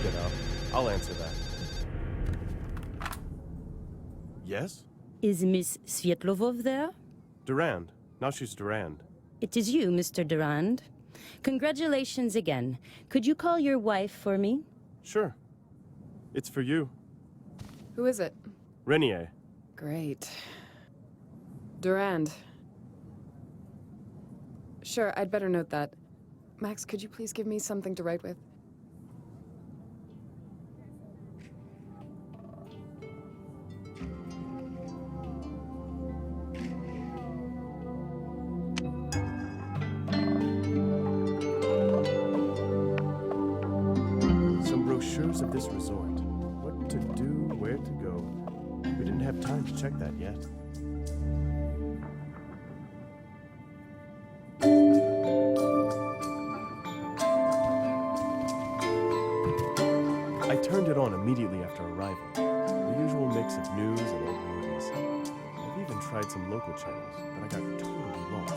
get up. I'll answer that. Yes? Is Miss Svietlovov there? Durand. Now she's Durand. It is you, Mr. Durand. Congratulations again. Could you call your wife for me? Sure. It's for you. Who is it? Renier. Great. Durand. Sure, I'd better note that. Max, could you please give me something to write with? Some brochures of this resort. What to do, where to go. We didn't have time to check that yet. I turned it on immediately after arrival. The usual mix of news and old movies. I've even tried some local channels, but I got totally lost.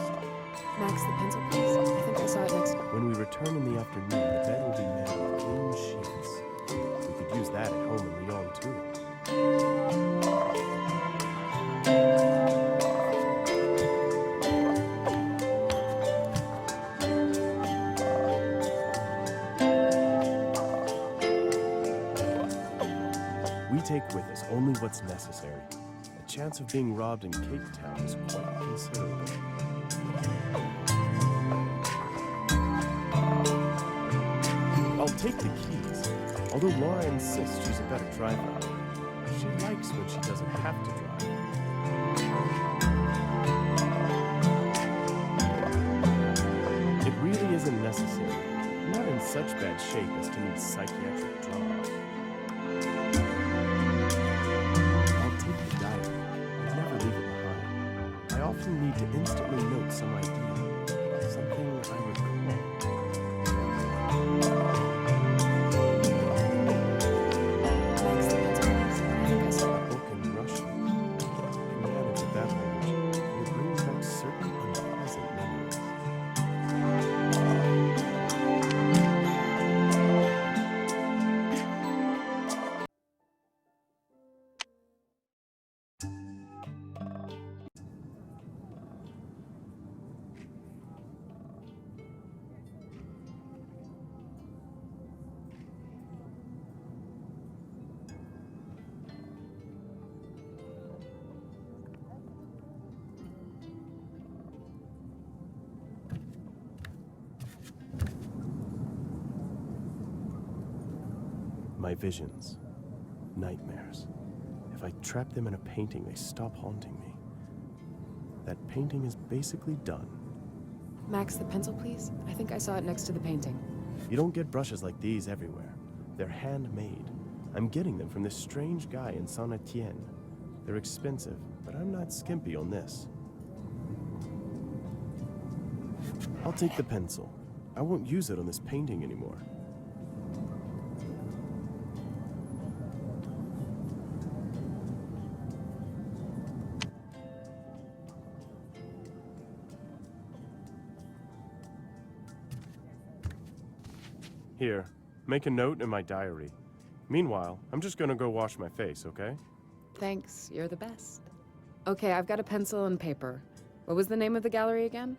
Max, the pencil, please. I think I saw it next. When we return in the afternoon, the bed will be made of clean sheets. We could use that at home in Lyon, too. We take with us only what's necessary. A chance of being robbed in Cape Town is quite considerable. I'll take the keys, although Laura insists she's a better driver. She likes when she doesn't have to drive. It really isn't necessary. I'm not in such bad shape as to need psychiatric drama. I'll take the diary. I'd never leave it behind. I often need to instantly note some idea, something I recall. Max, the pencil, please. I think I saw it. Book in Russian. I can manage with that language, and it brings back certain unpleasant memories. My visions, nightmares. If I trap them in a painting, they stop haunting me. That painting is basically done. Max, the pencil, please. I think I saw it next to the painting. You don't get brushes like these everywhere. They're handmade. I'm getting them from this strange guy in Saint Etienne. They're expensive, but I'm not skimpy on this. I'll take the pencil. I won't use it on this painting anymore. Here, make a note in my diary. Meanwhile, I'm just gonna go wash my face, okay? Thanks, you're the best. Okay, I've got a pencil and paper. What was the name of the gallery again?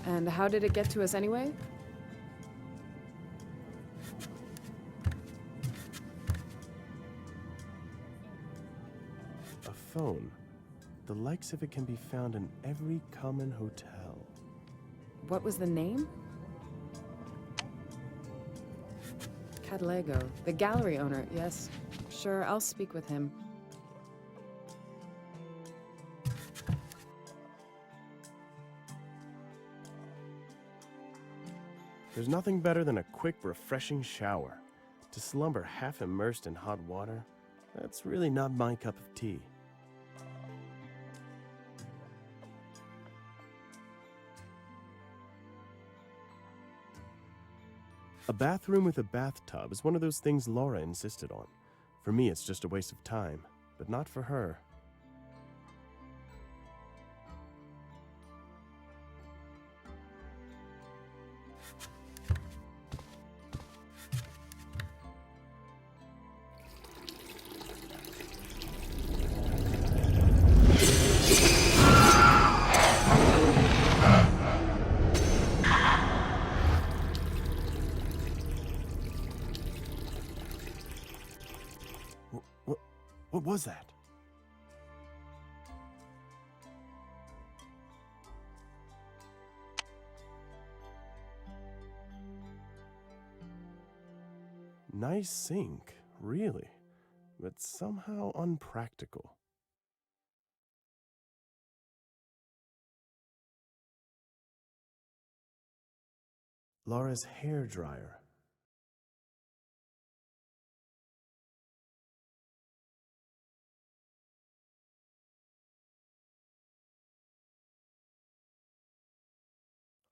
And how did it get to us anyway? A phone. The likes of it can be found in every common hotel. What was the name? Cadlego, the gallery owner. Yes, sure, I'll speak with him. There's nothing better than a quick, refreshing shower. To slumber half immersed in hot water, that's really not my cup of tea. A bathroom with a bathtub is one of those things Laura insisted on. For me, it's just a waste of time, but not for her. What was that? Nice sink, really, but somehow unpractical. Laura's hair dryer.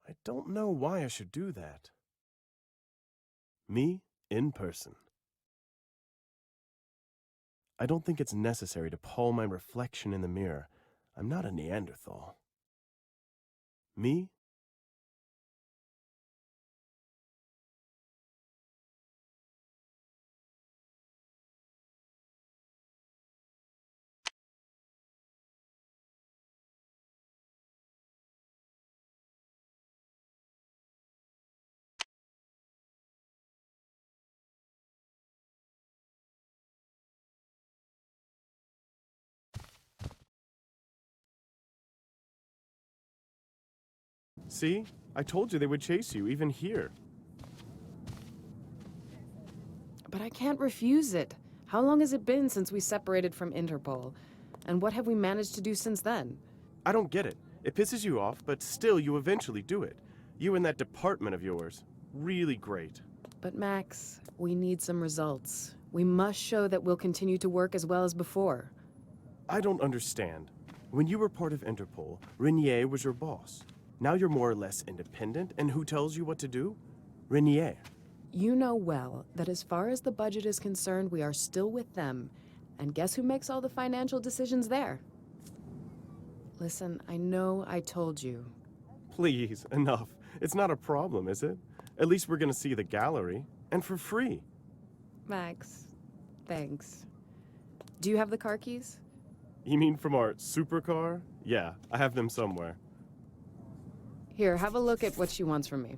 I don't know why I should do that. Me, in person. I don't think it's necessary to pull my reflection in the mirror. I'm not a Neanderthal. Me? See? I told you they would chase you, even here. But I can't refuse it. How long has it been since we separated from Interpol? And what have we managed to do since then? I don't get it. It pisses you off, but still you eventually do it. You and that department of yours. Really great. But Max, we need some results. We must show that we'll continue to work as well as before. I don't understand. When you were part of Interpol, Renier was your boss. Now you're more or less independent, and who tells you what to do? Renier. You know well that as far as the budget is concerned, we are still with them. And guess who makes all the financial decisions there? Listen, I know I told you. Please, enough. It's not a problem, is it? At least we're gonna see the gallery, and for free. Max, thanks. Do you have the car keys? You mean from our supercar? Yeah, I have them somewhere. Here, have a look at what she wants from me.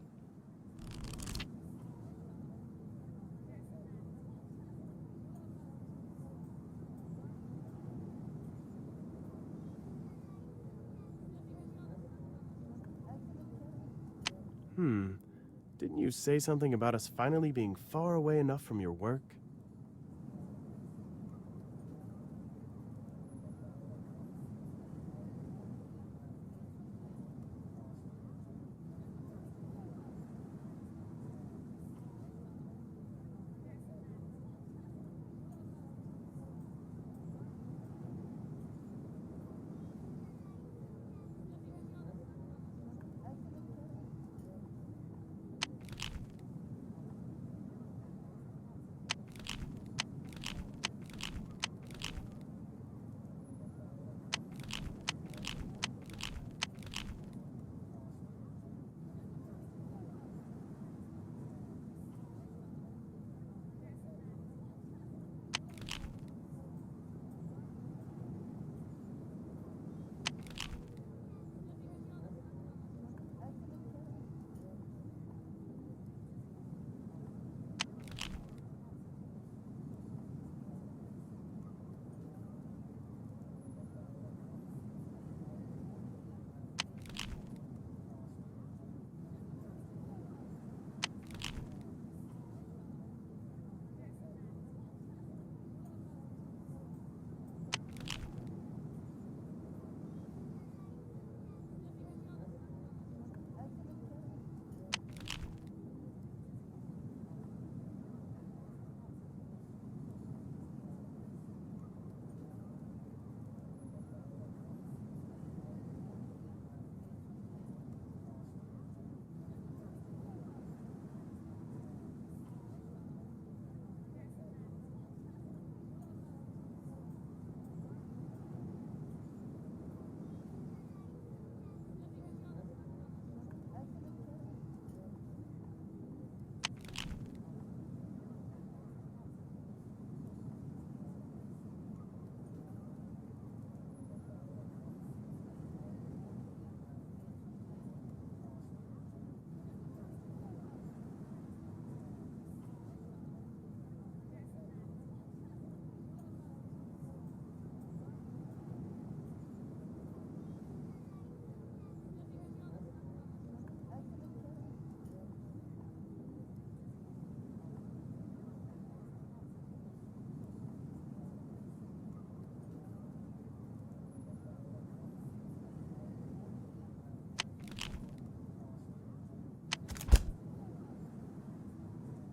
Didn't you say something about us finally being far away enough from your work?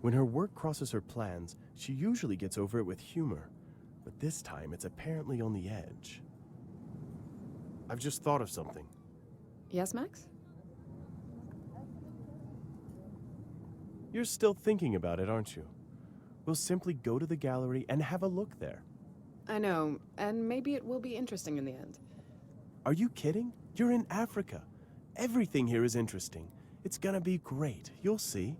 When her work crosses her plans, she usually gets over it with humor. But this time, it's apparently on the edge. I've just thought of something. Yes, Max? You're still thinking about it, aren't you? We'll simply go to the gallery and have a look there. I know, and maybe it will be interesting in the end. Are you kidding? You're in Africa. Everything here is interesting. It's gonna be great. You'll see.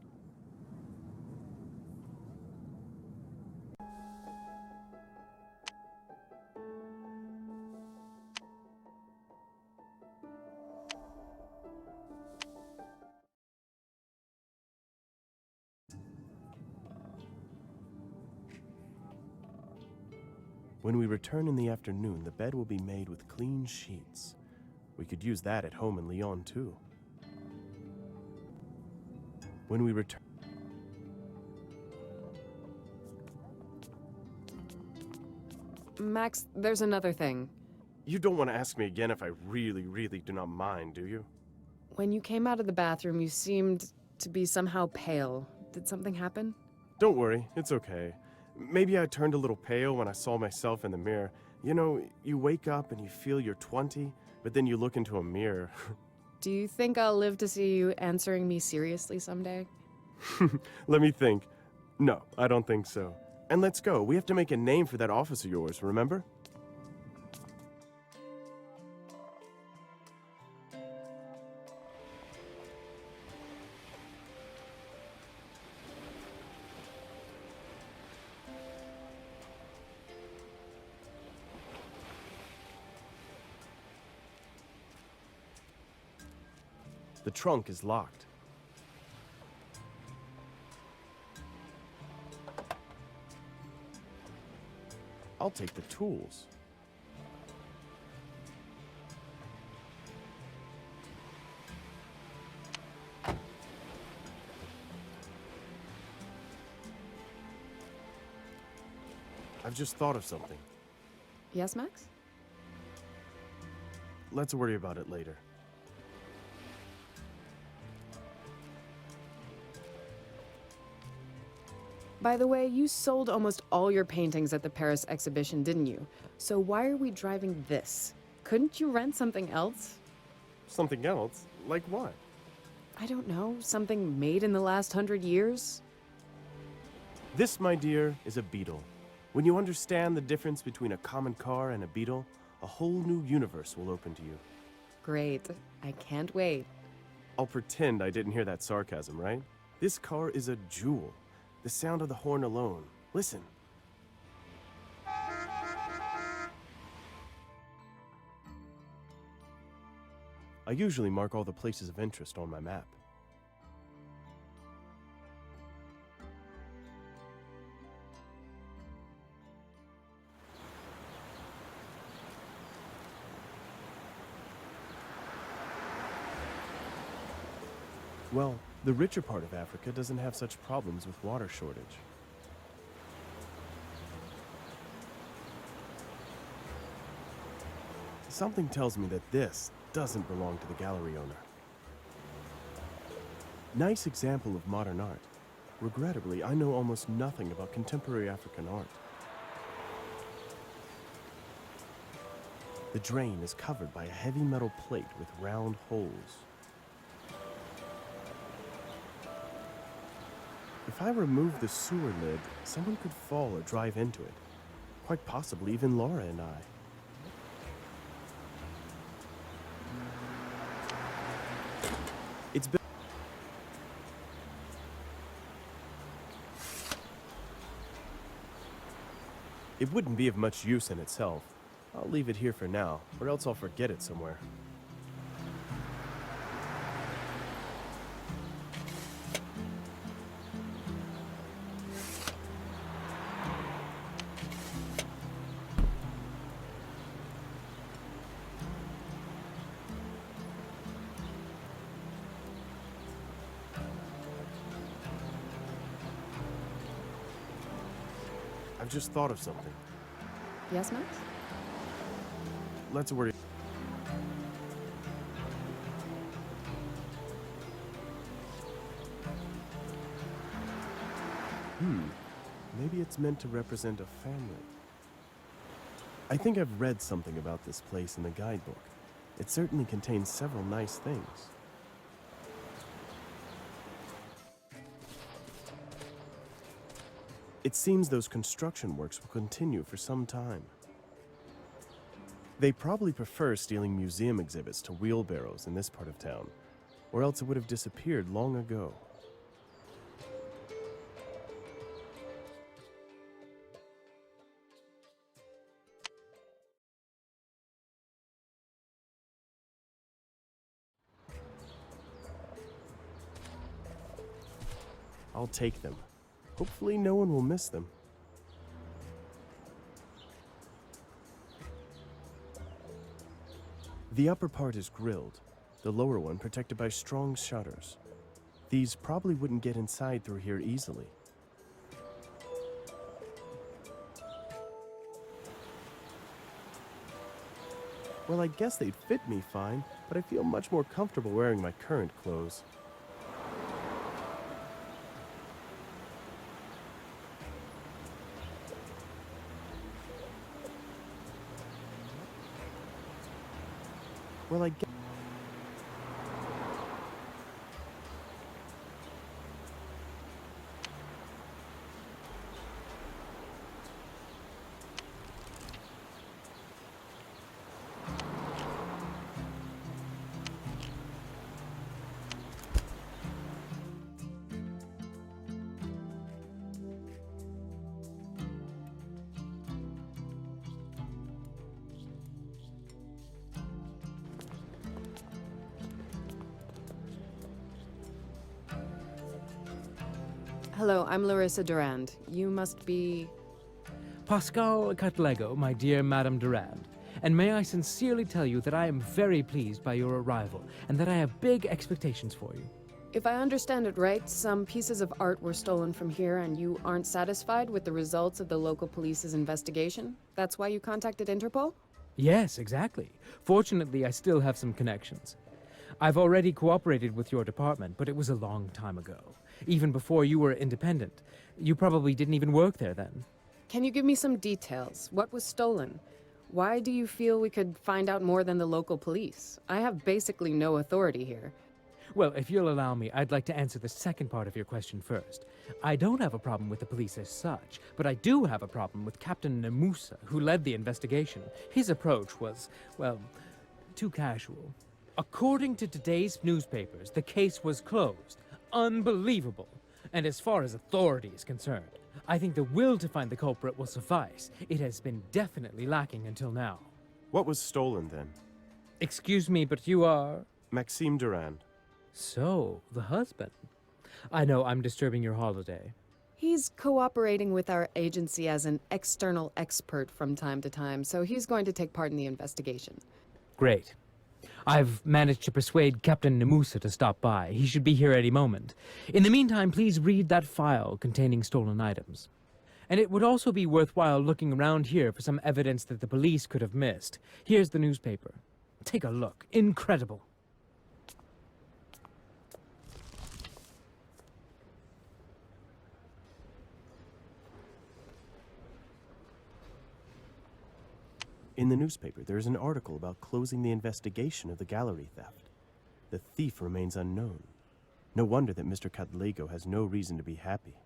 When we return in the afternoon, the bed will be made with clean sheets. We could use that at home in Lyon, too. When we return... Max, there's another thing. You don't want to ask me again if I really, really do not mind, do you? When you came out of the bathroom, you seemed to be somehow pale. Did something happen? Don't worry, it's okay. Maybe I turned a little pale when I saw myself in the mirror. You know, you wake up and you feel you're 20, but then you look into a mirror. Do you think I'll live to see you answering me seriously someday? Let me think. No, I don't think so. And let's go. We have to make a name for that office of yours, remember? The trunk is locked. I'll take the tools. I've just thought of something. Yes, Max? Let's worry about it later. By the way, you sold almost all your paintings at the Paris exhibition, didn't you? So why are we driving this? Couldn't you rent something else? Something else? Like what? I don't know, something made in the last 100 years? This, my dear, is a beetle. When you understand the difference between a common car and a beetle, a whole new universe will open to you. Great. I can't wait. I'll pretend I didn't hear that sarcasm, right? This car is a jewel. The sound of the horn alone. Listen. I usually mark all the places of interest on my map. Well, the richer part of Africa doesn't have such problems with water shortage. Something tells me that this doesn't belong to the gallery owner. Nice example of modern art. Regrettably, I know almost nothing about contemporary African art. The drain is covered by a heavy metal plate with round holes. If I remove the sewer lid, someone could fall or drive into it. Quite possibly even Laura and I. It's been... It wouldn't be of much use in itself. I'll leave it here for now, or else I'll forget it somewhere. I've just thought of something. Yes, Max? Let's worry. is meant to represent a family. I think I've read something about this place in the guidebook. It certainly contains several nice things. It seems those construction works will continue for some time. They probably prefer stealing museum exhibits to wheelbarrows in this part of town, or else it would have disappeared long ago. I'll take them. Hopefully no one will miss them. The upper part is grilled, the lower one protected by strong shutters. These probably wouldn't get inside through here easily. Well, I guess they'd fit me fine, but I feel much more comfortable wearing my current clothes. Well, I guess... Hello, I'm Larissa Durand. You must be... Pascal Catlego, my dear Madame Durand. And may I sincerely tell you that I am very pleased by your arrival, and that I have big expectations for you. If I understand it right, some pieces of art were stolen from here and you aren't satisfied with the results of the local police's investigation? That's why you contacted Interpol? Yes, exactly. Fortunately, I still have some connections. I've already cooperated with your department, but it was a long time ago. Even before you were independent. You probably didn't even work there then. Can you give me some details? What was stolen? Why do you feel we could find out more than the local police? I have basically no authority here. Well, if you'll allow me, I'd like to answer the second part of your question first. I don't have a problem with the police as such, but I do have a problem with Captain Nemusa, who led the investigation. His approach was, well, too casual. According to today's newspapers, the case was closed. Unbelievable. And as far as authority is concerned, I think the will to find the culprit will suffice. It has been definitely lacking until now. What was stolen then? Excuse me, but you are... Maxime Durand. So, the husband. I know I'm disturbing your holiday. He's cooperating with our agency as an external expert from time to time, so he's going to take part in the investigation. Great. I've managed to persuade Captain Nemusa to stop by. He should be here any moment. In the meantime, please read that file containing stolen items. And it would also be worthwhile looking around here for some evidence that the police could have missed. Here's the newspaper. Take a look. Incredible. In the newspaper, there is an article about closing the investigation of the gallery theft. The thief remains unknown. No wonder that Mr. Catlego has no reason to be happy.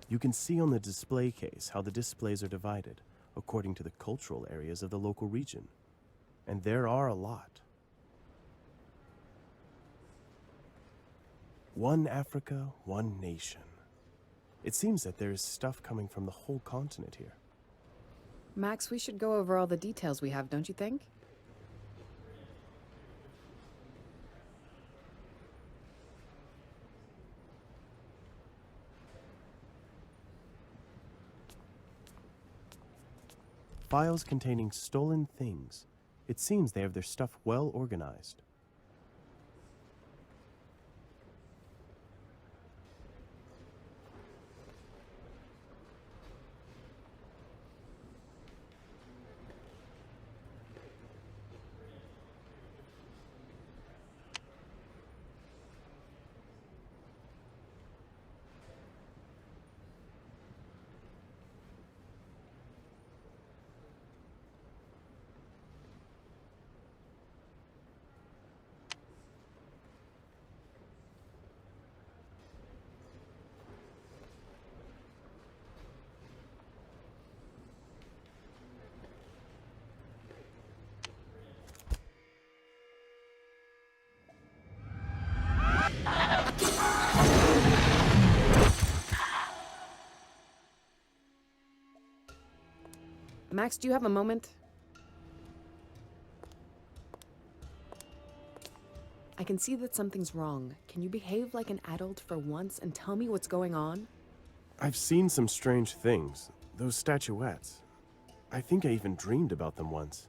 You can see on the display case how the displays are divided according to the cultural areas of the local region. And there are a lot. One Africa, one nation. It seems that there is stuff coming from the whole continent here. Max, we should go over all the details we have, don't you think? Files containing stolen things. It seems they have their stuff well organized. Max, do you have a moment? I can see that something's wrong. Can you behave like an adult for once and tell me what's going on? I've seen some strange things. Those statuettes. I think I even dreamed about them once.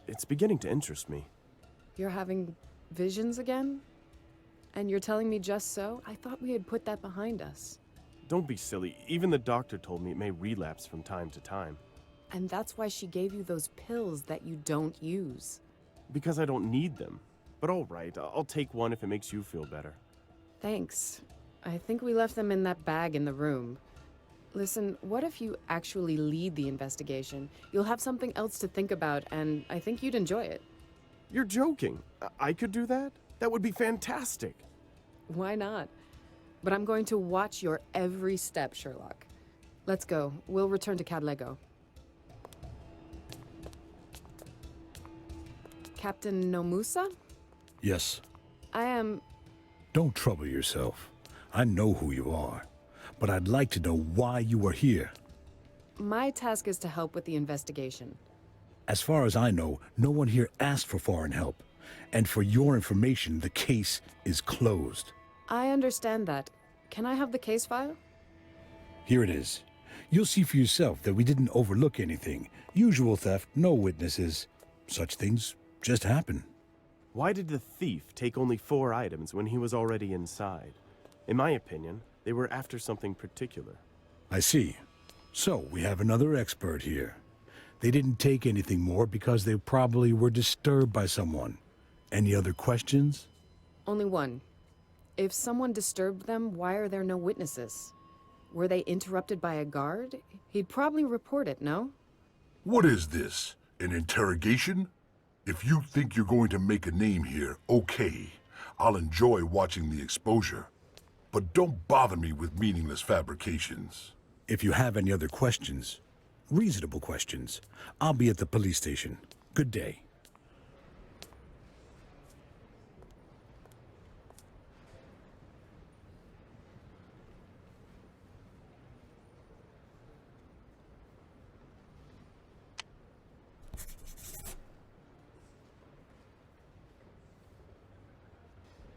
It's beginning to interest me. You're having visions again? And you're telling me just so? I thought we had put that behind us. Don't be silly. Even the doctor told me it may relapse from time to time. And that's why she gave you those pills that you don't use. Because I don't need them. But all right, I'll take one if it makes you feel better. Thanks. I think we left them in that bag in the room. Listen, what if you actually lead the investigation? You'll have something else to think about, and I think you'd enjoy it. You're joking. I could do that? That would be fantastic. Why not? But I'm going to watch your every step, Sherlock. Let's go. We'll return to Cadlego. Captain Nomusa? Yes. I am... Don't trouble yourself. I know who you are. But I'd like to know why you are here. My task is to help with the investigation. As far as I know, no one here asked for foreign help. And for your information, the case is closed. I understand that. Can I have the case file? Here it is. You'll see for yourself that we didn't overlook anything. Usual theft, no witnesses. Such things just happen. Why did the thief take only 4 items when he was already inside? In my opinion, they were after something particular. I see. So, we have another expert here. They didn't take anything more because they probably were disturbed by someone. Any other questions? Only one. If someone disturbed them, why are there no witnesses? Were they interrupted by a guard? He'd probably report it, no? What is this? An interrogation? If you think you're going to make a name here, okay. I'll enjoy watching the exposure. But don't bother me with meaningless fabrications. If you have any other questions, reasonable questions, I'll be at the police station. Good day.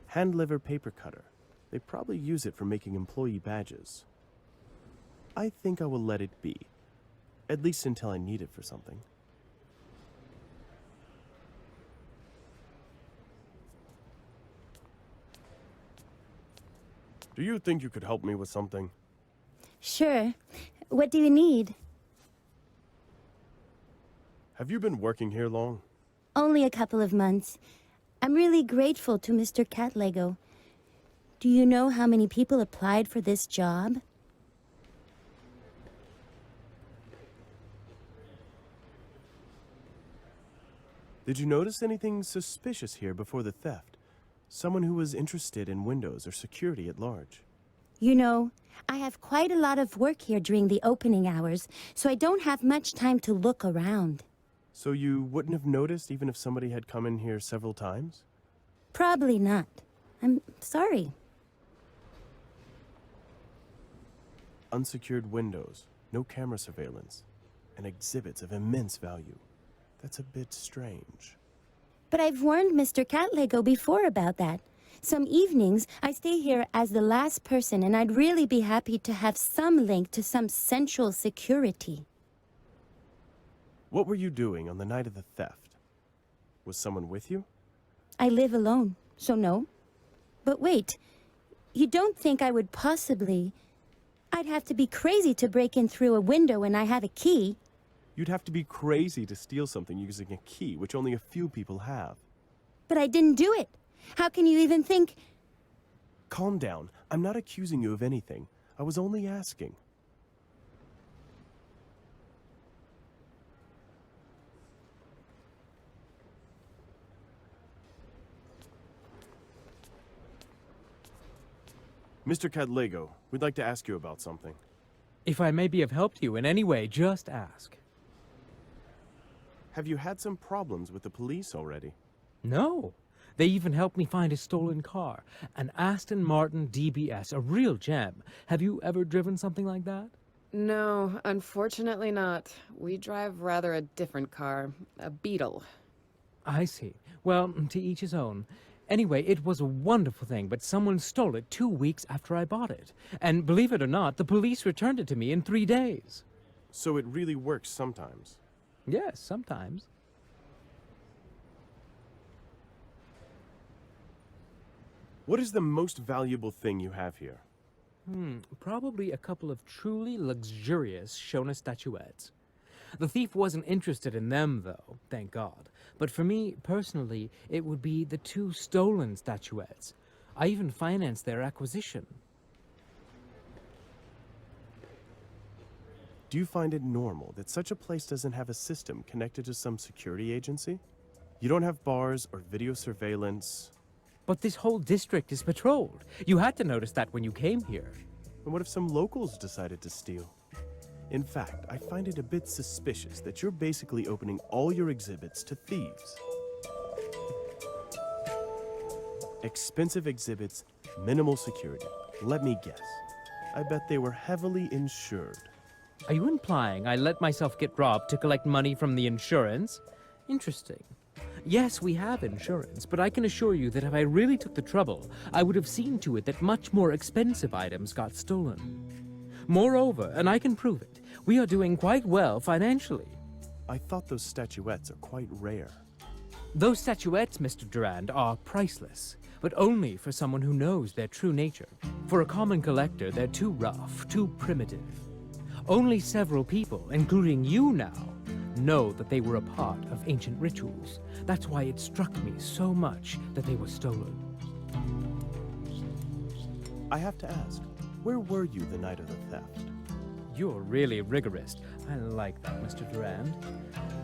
Hand liver paper cutter. They probably use it for making employee badges. I think I will let it be. At least until I need it for something. Do you think you could help me with something? Sure. What do you need? Have you been working here long? Only a couple of months. I'm really grateful to Mr. Cadlego. Do you know how many people applied for this job? Did you notice anything suspicious here before the theft? Someone who was interested in windows or security at large? You know, I have quite a lot of work here during the opening hours, so I don't have much time to look around. So you wouldn't have noticed even if somebody had come in here several times? Probably not. I'm sorry. Unsecured windows, no camera surveillance, and exhibits of immense value. That's a bit strange. But I've warned Mr. Catlego before about that. Some evenings, I stay here as the last person, and I'd really be happy to have some link to some central security. What were you doing on the night of the theft? Was someone with you? I live alone, so no. But wait, you don't think I would possibly... I'd have to be crazy to break in through a window and I have a key. You'd have to be crazy to steal something using a key, which only a few people have. But I didn't do it. How can you even think... Calm down. I'm not accusing you of anything. I was only asking. Mr. Cadlego, we'd like to ask you about something. If I may be of help to you in any way, just ask. Have you had some problems with the police already? No. They even helped me find a stolen car. An Aston Martin DBS, a real gem. Have you ever driven something like that? No, unfortunately not. We drive rather a different car, a Beetle. I see. Well, to each his own. Anyway, it was a wonderful thing, but someone stole it 2 weeks after I bought it. And believe it or not, the police returned it to me in 3 days. So it really works sometimes. Yes, sometimes. What is the most valuable thing you have here? Probably a couple of truly luxurious Shona statuettes. The thief wasn't interested in them, though, thank God. But for me, personally, it would be the 2 stolen statuettes. I even financed their acquisition. Do you find it normal that such a place doesn't have a system connected to some security agency? You don't have bars or video surveillance. But this whole district is patrolled. You had to notice that when you came here. And what if some locals decided to steal? In fact, I find it a bit suspicious that you're basically opening all your exhibits to thieves. Expensive exhibits, minimal security. Let me guess. I bet they were heavily insured. Are you implying I let myself get robbed to collect money from the insurance? Interesting. Yes, we have insurance, but I can assure you that if I really took the trouble, I would have seen to it that much more expensive items got stolen. Moreover, and I can prove it, we are doing quite well financially. I thought those statuettes are quite rare. Those statuettes, Mr. Durand, are priceless, but only for someone who knows their true nature. For a common collector, they're too rough, too primitive. Only several people, including you now, know that they were a part of ancient rituals. That's why it struck me so much that they were stolen. I have to ask, where were you the night of the theft? You're really rigorous. I like that, Mr. Durand.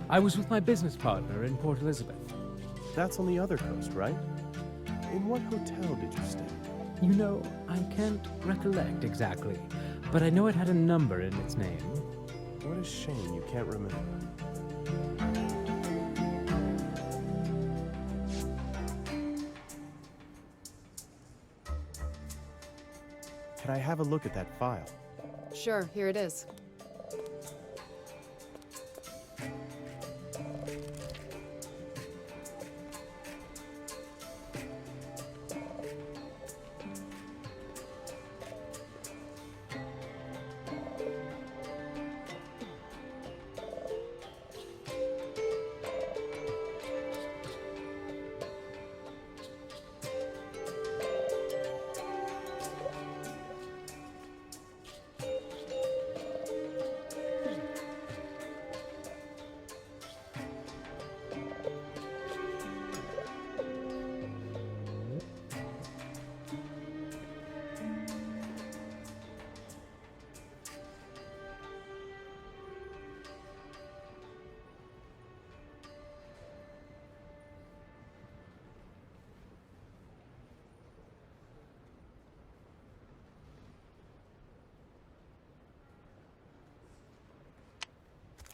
I was with my business partner in Port Elizabeth. That's on the other coast, right? In what hotel did you stay? You know, I can't recollect exactly, but I know it had a number in its name. What a shame you can't remember. Can I have a look at that file? Sure, here it is.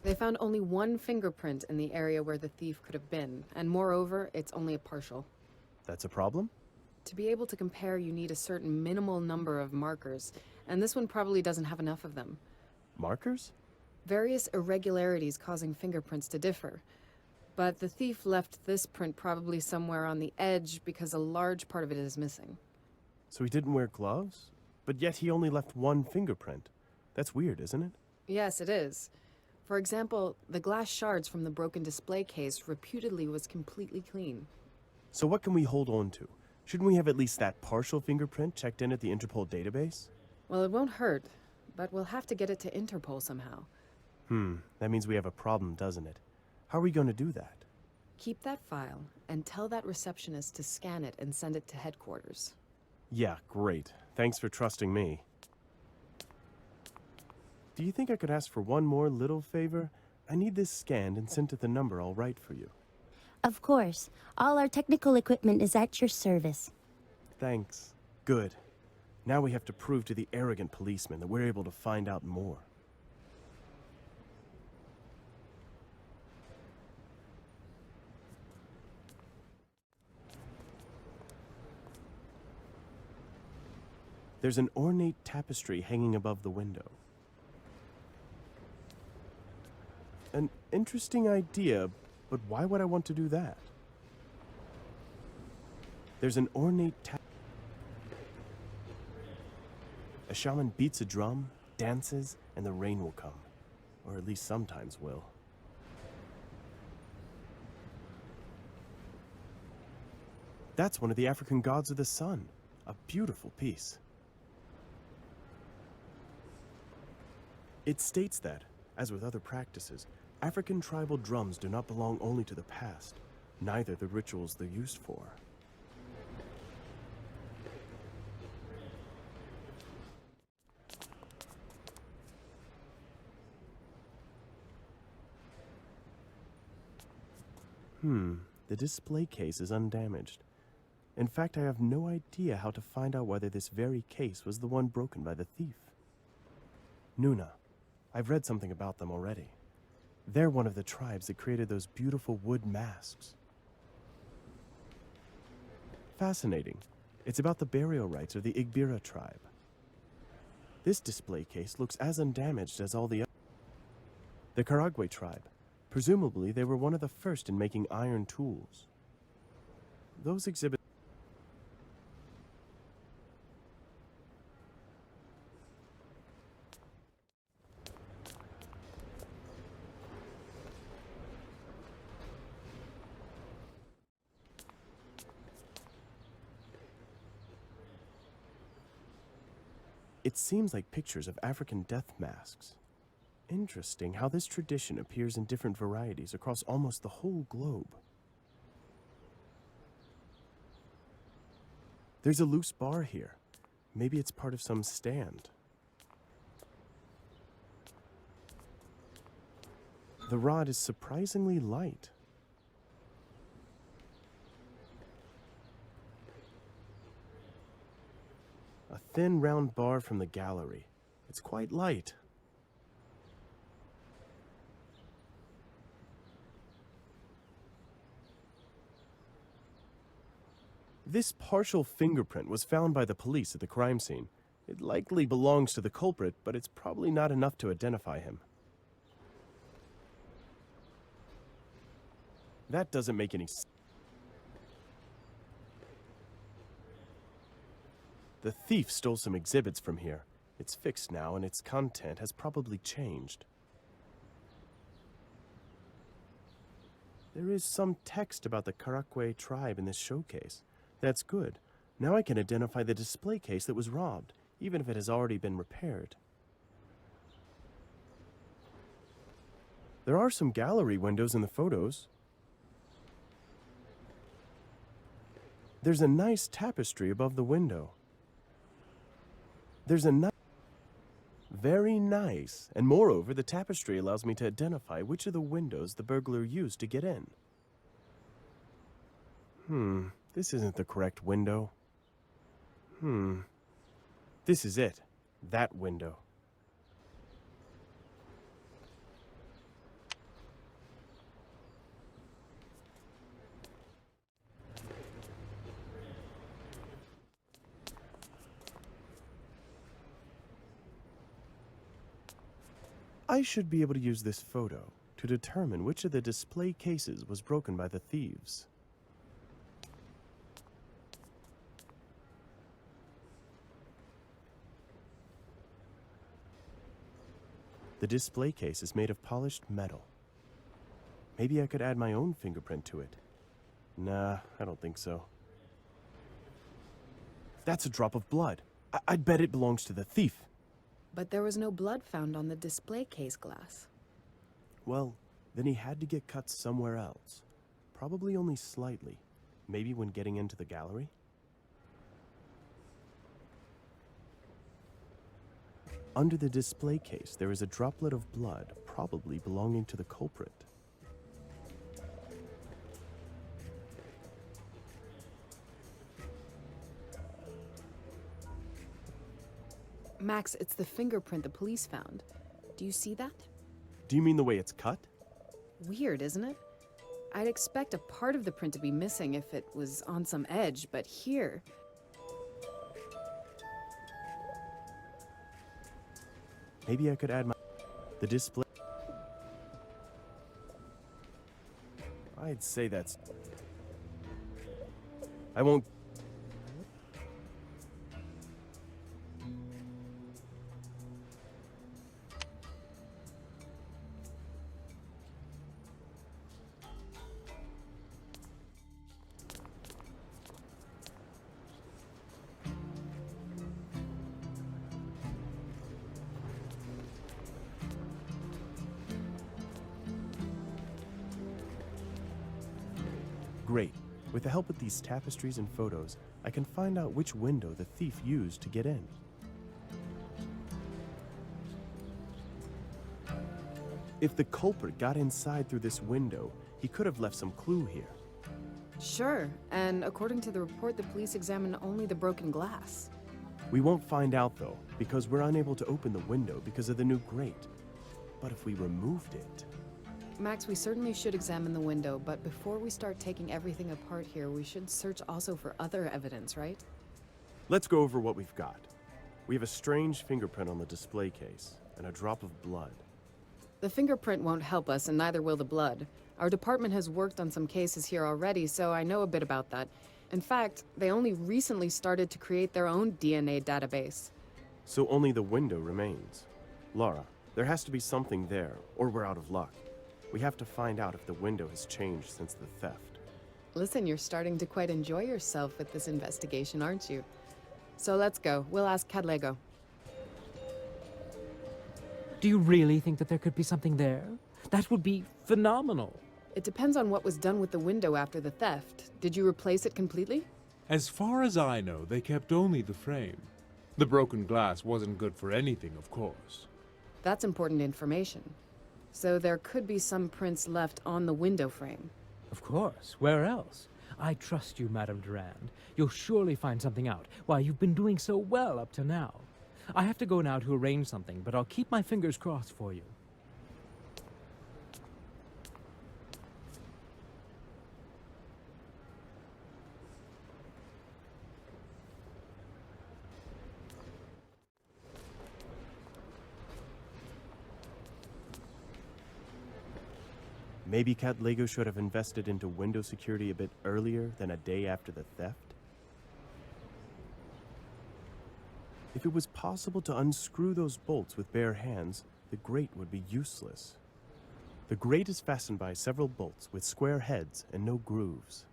They found only one fingerprint in the area where the thief could have been, and moreover, it's only a partial. That's a problem? To be able to compare, you need a certain minimal number of markers, and this one probably doesn't have enough of them. Markers? Various irregularities causing fingerprints to differ. But the thief left this print probably somewhere on the edge because a large part of it is missing. So he didn't wear gloves? But yet he only left one fingerprint. That's weird, isn't it? Yes, it is. For example, the glass shards from the broken display case reputedly was completely clean. So what can we hold on to? Shouldn't we have at least that partial fingerprint checked in at the Interpol database? Well, it won't hurt, but we'll have to get it to Interpol somehow. That means we have a problem, doesn't it? How are we going to do that? Keep that file, and tell that receptionist to scan it and send it to headquarters. Yeah, great. Thanks for trusting me. Do you think I could ask for one more little favor? I need this scanned and sent to the number I'll write for you. Of course. All our technical equipment is at your service. Thanks. Good. Now we have to prove to the arrogant policeman that we're able to find out more. There's an ornate tapestry hanging above the window. An interesting idea, but why would I want to do that? There's an ornate A shaman beats a drum, dances, and the rain will come. Or at least sometimes will. That's one of the African gods of the sun. A beautiful piece. It states that, as with other practices, African tribal drums do not belong only to the past, neither the rituals they're used for. The display case is undamaged. In fact, I have no idea how to find out whether this very case was the one broken by the thief. Nuna. I've read something about them already. They're one of the tribes that created those beautiful wood masks. Fascinating. It's about the burial rites of the Igbira tribe. This display case looks as undamaged as all the others. The Karagwe tribe. Presumably, they were one of the first in making iron tools. Those exhibits. It seems like pictures of African death masks. Interesting how this tradition appears in different varieties across almost the whole globe. There's a loose bar here. Maybe it's part of some stand. The rod is surprisingly light. A thin, round bar from the gallery. It's quite light. This partial fingerprint was found by the police at the crime scene. It likely belongs to the culprit, but it's probably not enough to identify him. That doesn't make any sense. The thief stole some exhibits from here. It's fixed now, and its content has probably changed. There is some text about the Karagwe tribe in this showcase. That's good. Now I can identify the display case that was robbed, even if it has already been repaired. There are some gallery windows in the photos. There's a nice tapestry above the window. There's a very nice, and moreover, the tapestry allows me to identify which of the windows the burglar used to get in. This isn't the correct window. This is it. That window. I should be able to use this photo to determine which of the display cases was broken by the thieves. The display case is made of polished metal. Maybe I could add my own fingerprint to it. Nah, I don't think so. That's a drop of blood. I'd bet it belongs to the thief. But there was no blood found on the display case glass. Well, then he had to get cut somewhere else. Probably only slightly. Maybe when getting into the gallery? Under the display case, there is a droplet of blood, probably belonging to the culprit. Max, it's the fingerprint the police found. Do you see that? Do you mean the way it's cut? Weird, isn't it? I'd expect a part of the print to be missing if it was on some edge, but here... Maybe I could add the display. I'd say that's... I won't... Great. With the help of these tapestries and photos, I can find out which window the thief used to get in. If the culprit got inside through this window, he could have left some clue here. Sure, and according to the report, the police examined only the broken glass. We won't find out, though, because we're unable to open the window because of the new grate. But if we removed it... Max, we certainly should examine the window, but before we start taking everything apart here, we should search also for other evidence, right? Let's go over what we've got. We have a strange fingerprint on the display case, and a drop of blood. The fingerprint won't help us, and neither will the blood. Our department has worked on some cases here already, so I know a bit about that. In fact, they only recently started to create their own DNA database. So only the window remains. Laura, there has to be something there, or we're out of luck. We have to find out if the window has changed since the theft. Listen, you're starting to quite enjoy yourself with this investigation, aren't you? So let's go. We'll ask Cadlego. Do you really think that there could be something there? That would be phenomenal. It depends on what was done with the window after the theft. Did you replace it completely? As far as I know, they kept only the frame. The broken glass wasn't good for anything, of course. That's important information. So there could be some prints left on the window frame. Of course. Where else? I trust you, Madame Durand. You'll surely find something out. Why, you've been doing so well up to now. I have to go now to arrange something, but I'll keep my fingers crossed for you. Maybe Cadlego should have invested into window security a bit earlier than a day after the theft? If it was possible to unscrew those bolts with bare hands, the grate would be useless. The grate is fastened by several bolts with square heads and no grooves.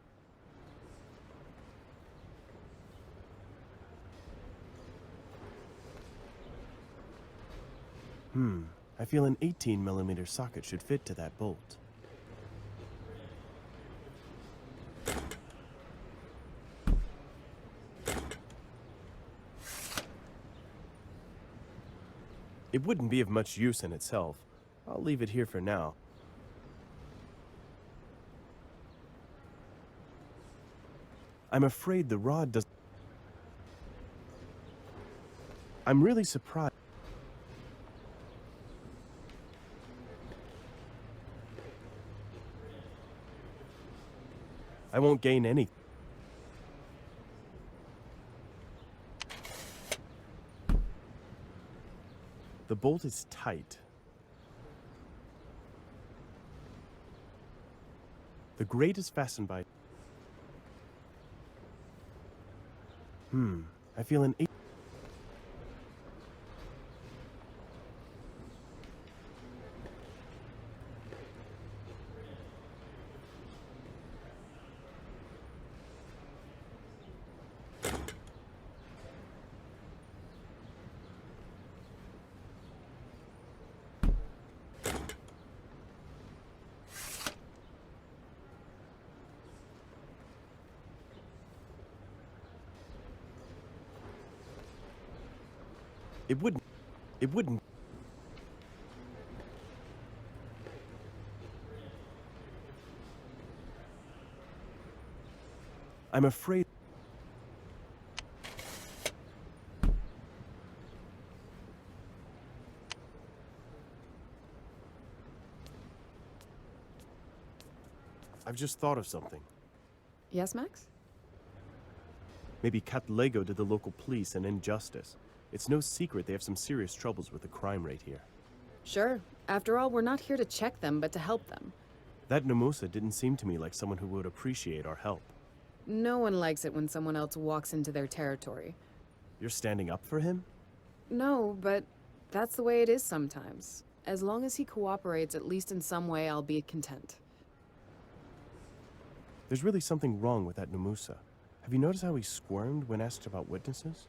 I feel an 18mm socket should fit to that bolt. It wouldn't be of much use in itself. I'll leave it here for now. I'm afraid the rod does... I'm really surprised. I won't gain any. The bolt is tight. The grate is fastened by... I feel an... It wouldn't... I'm afraid... I've just thought of something. Yes, Max? Maybe Cat Lego did the local police an injustice. It's no secret they have some serious troubles with the crime rate here. Sure. After all, we're not here to check them, but to help them. That Namusa didn't seem to me like someone who would appreciate our help. No one likes it when someone else walks into their territory. You're standing up for him? No, but that's the way it is sometimes. As long as he cooperates, at least in some way, I'll be content. There's really something wrong with that Namusa. Have you noticed how he squirmed when asked about witnesses?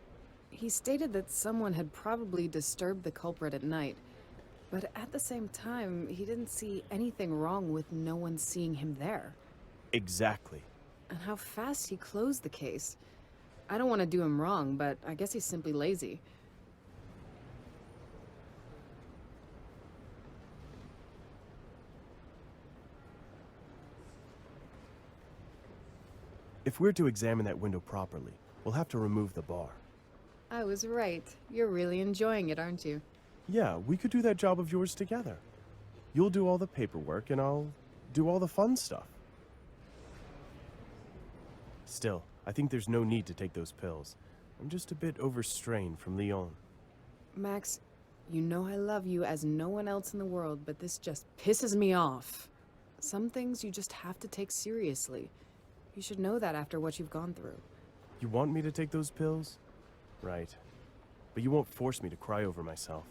He stated that someone had probably disturbed the culprit at night, but at the same time, he didn't see anything wrong with no one seeing him there. Exactly. And how fast he closed the case. I don't want to do him wrong, but I guess he's simply lazy. If we're to examine that window properly, we'll have to remove the bar. I was right. You're really enjoying it, aren't you? Yeah, we could do that job of yours together. You'll do all the paperwork and I'll do all the fun stuff. Still, I think there's no need to take those pills. I'm just a bit overstrained from Lyon. Max, you know I love you as no one else in the world, but this just pisses me off. Some things you just have to take seriously. You should know that after what you've gone through. You want me to take those pills? Right. But you won't force me to cry over myself.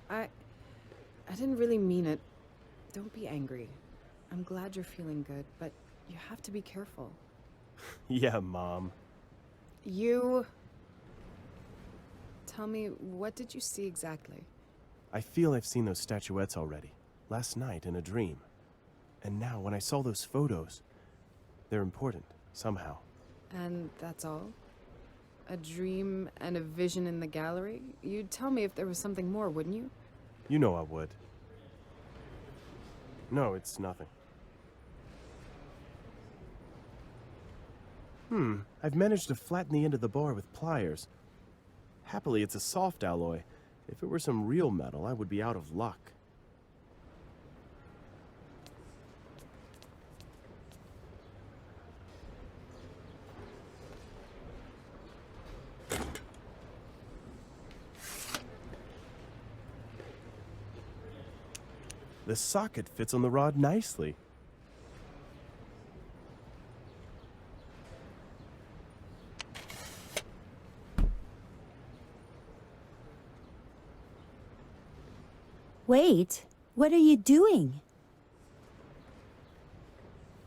I didn't really mean it. Don't be angry. I'm glad you're feeling good, but you have to be careful. Yeah, Mom. Tell me, what did you see exactly? I feel I've seen those statuettes already. Last night in a dream. And now when I saw those photos, they're important, somehow. And that's all? A dream and a vision in the gallery? You'd tell me if there was something more, wouldn't you? You know I would. No, it's nothing. I've managed to flatten the end of the bar with pliers. Happily, it's a soft alloy. If it were some real metal, I would be out of luck. The socket fits on the rod nicely. Wait, what are you doing?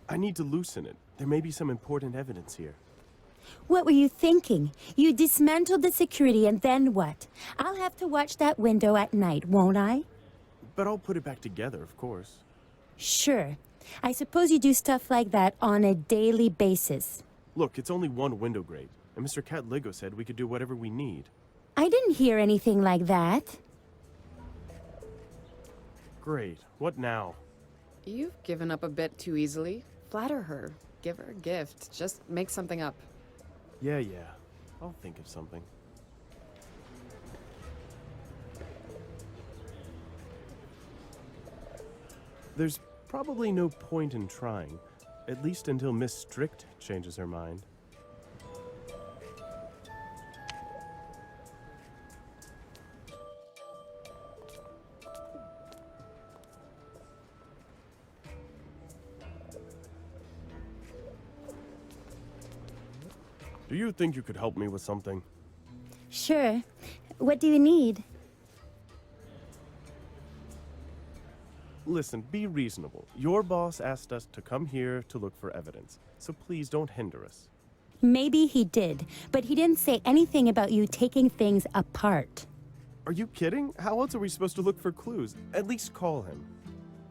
I need to loosen it. There may be some important evidence here. What were you thinking? You dismantled the security and then what? I'll have to watch that window at night, won't I? But I'll put it back together, of course. Sure. I suppose you do stuff like that on a daily basis. Look, it's only one window grate, and Mr. Cat Lego said we could do whatever we need. I didn't hear anything like that. Great. What now? You've given up a bit too easily. Flatter her. Give her a gift. Just make something up. Yeah. I'll think of something. There's probably no point in trying, at least until Miss Strict changes her mind. Do you think you could help me with something? Sure. What do you need? Listen, be reasonable. Your boss asked us to come here to look for evidence, so please don't hinder us. Maybe he did, but he didn't say anything about you taking things apart. Are you kidding? How else are we supposed to look for clues? At least call him.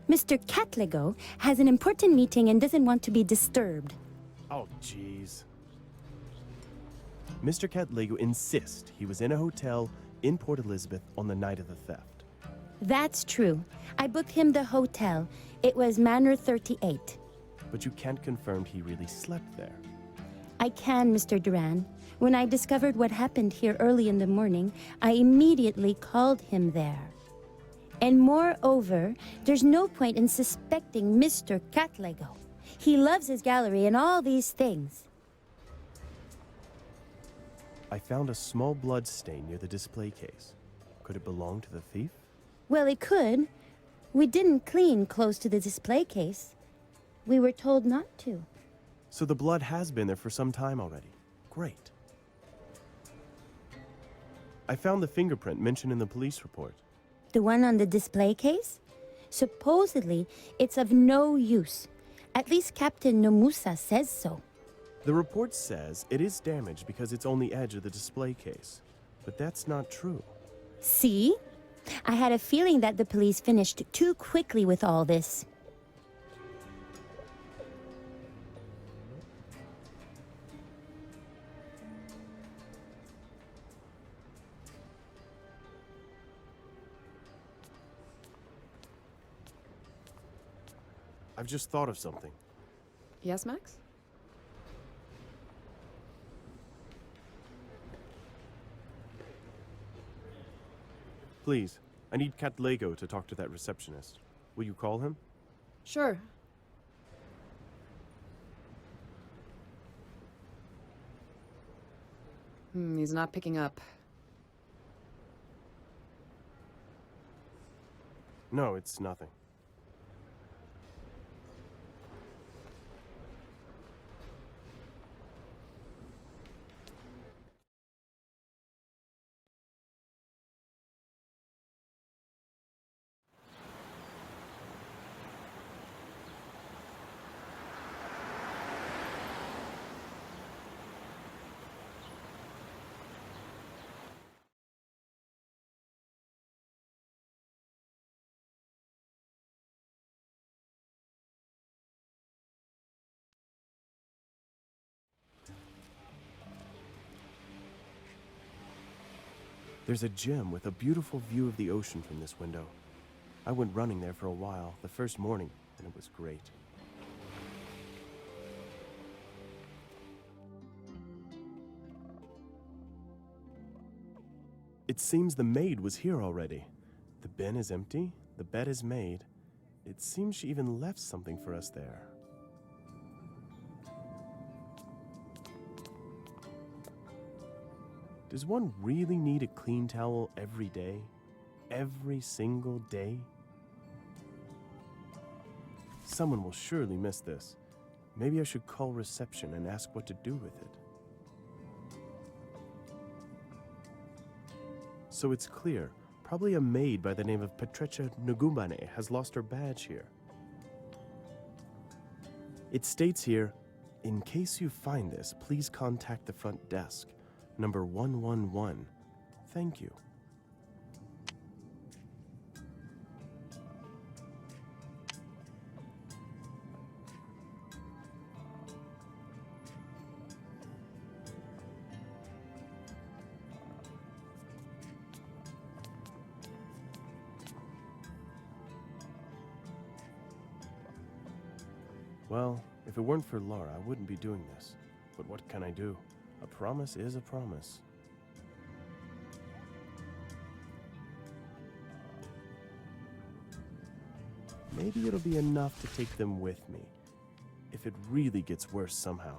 Mr. Catlego has an important meeting and doesn't want to be disturbed. Oh, jeez. Mr. Catlego insists he was in a hotel in Port Elizabeth on the night of the theft. That's true. I booked him the hotel. It was Manor 38. But you can't confirm he really slept there. I can, Mr. Duran. When I discovered what happened here early in the morning, I immediately called him there. And moreover, there's no point in suspecting Mr. Catlego. He loves his gallery and all these things. I found a small blood stain near the display case. Could it belong to the thief? Well, it could. We didn't clean close to the display case. We were told not to. So the blood has been there for some time already. Great. I found the fingerprint mentioned in the police report. The one on the display case? Supposedly, it's of no use. At least Captain Nomusa says so. The report says it is damaged because it's on the edge of the display case. But that's not true. See? I had a feeling that the police finished too quickly with all this. I've just thought of something. Yes, Max? Please, I need Catlego to talk to that receptionist. Will you call him? Sure. He's not picking up. No, it's nothing. There's a gym with a beautiful view of the ocean from this window. I went running there for a while, the first morning, and it was great. It seems the maid was here already. The bin is empty, the bed is made. It seems she even left something for us there. Does one really need a clean towel every day? Every single day? Someone will surely miss this. Maybe I should call reception and ask what to do with it. So it's clear, probably a maid by the name of Patricia Nugumane has lost her badge here. It states here, in case you find this, please contact the front desk. Number 111. Thank you. Well, if it weren't for Laura, I wouldn't be doing this. But what can I do? A promise is a promise. Maybe it'll be enough to take them with me, if it really gets worse somehow.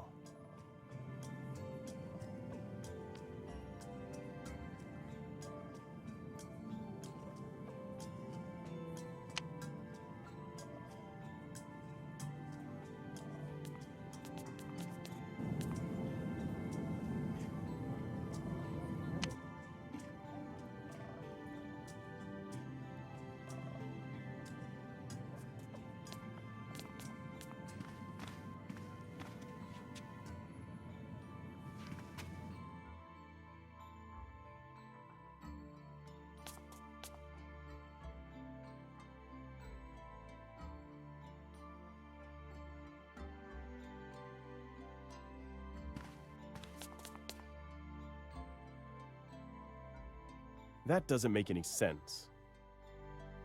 That doesn't make any sense.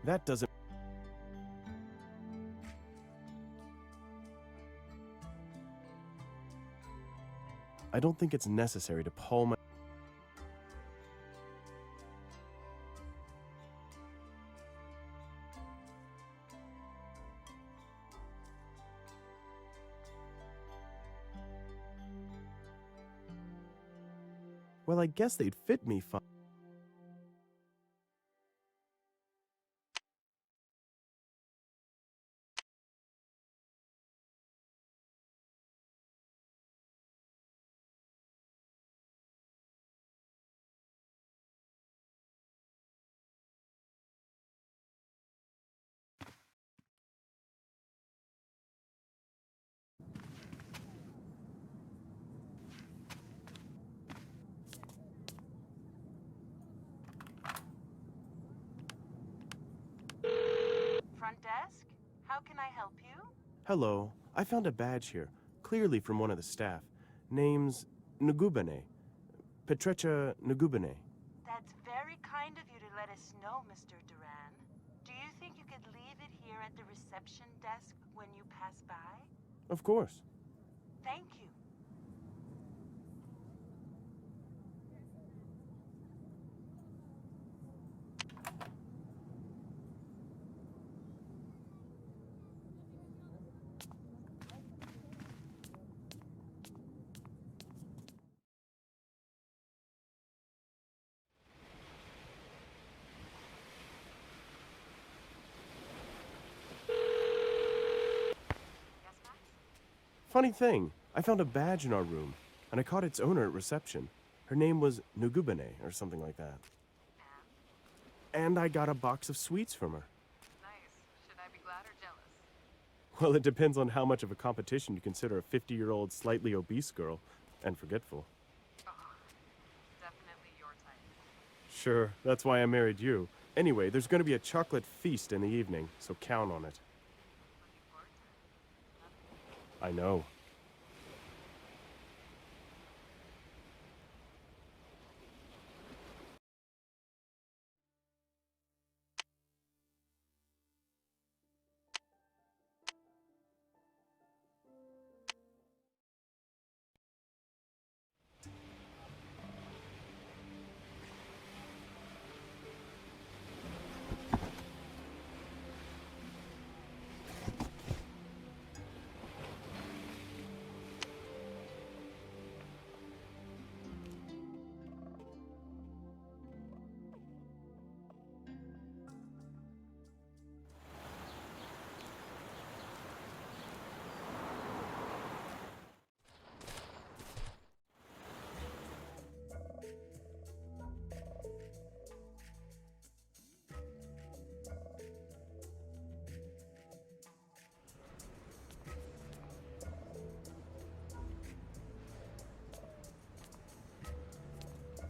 That doesn't... I don't think it's necessary to pull my... Well, I guess they'd fit me fine. Front desk? How can I help you? Hello, I found a badge here, clearly from one of the staff. Name's Nugubene. Petrecha Nugubene. That's very kind of you to let us know, Mr. Duran. Do you think you could leave it here at the reception desk when you pass by? Of course. Thank you. Funny thing, I found a badge in our room, and I caught its owner at reception. Her name was Nugubene, or something like that. And I got a box of sweets from her. Nice. Should I be glad or jealous? Well, it depends on how much of a competition you consider a 50-year-old slightly obese girl, and forgetful. Definitely your type. Sure, that's why I married you. Anyway, there's going to be a chocolate feast in the evening, so count on it. Looking forward to it. I know.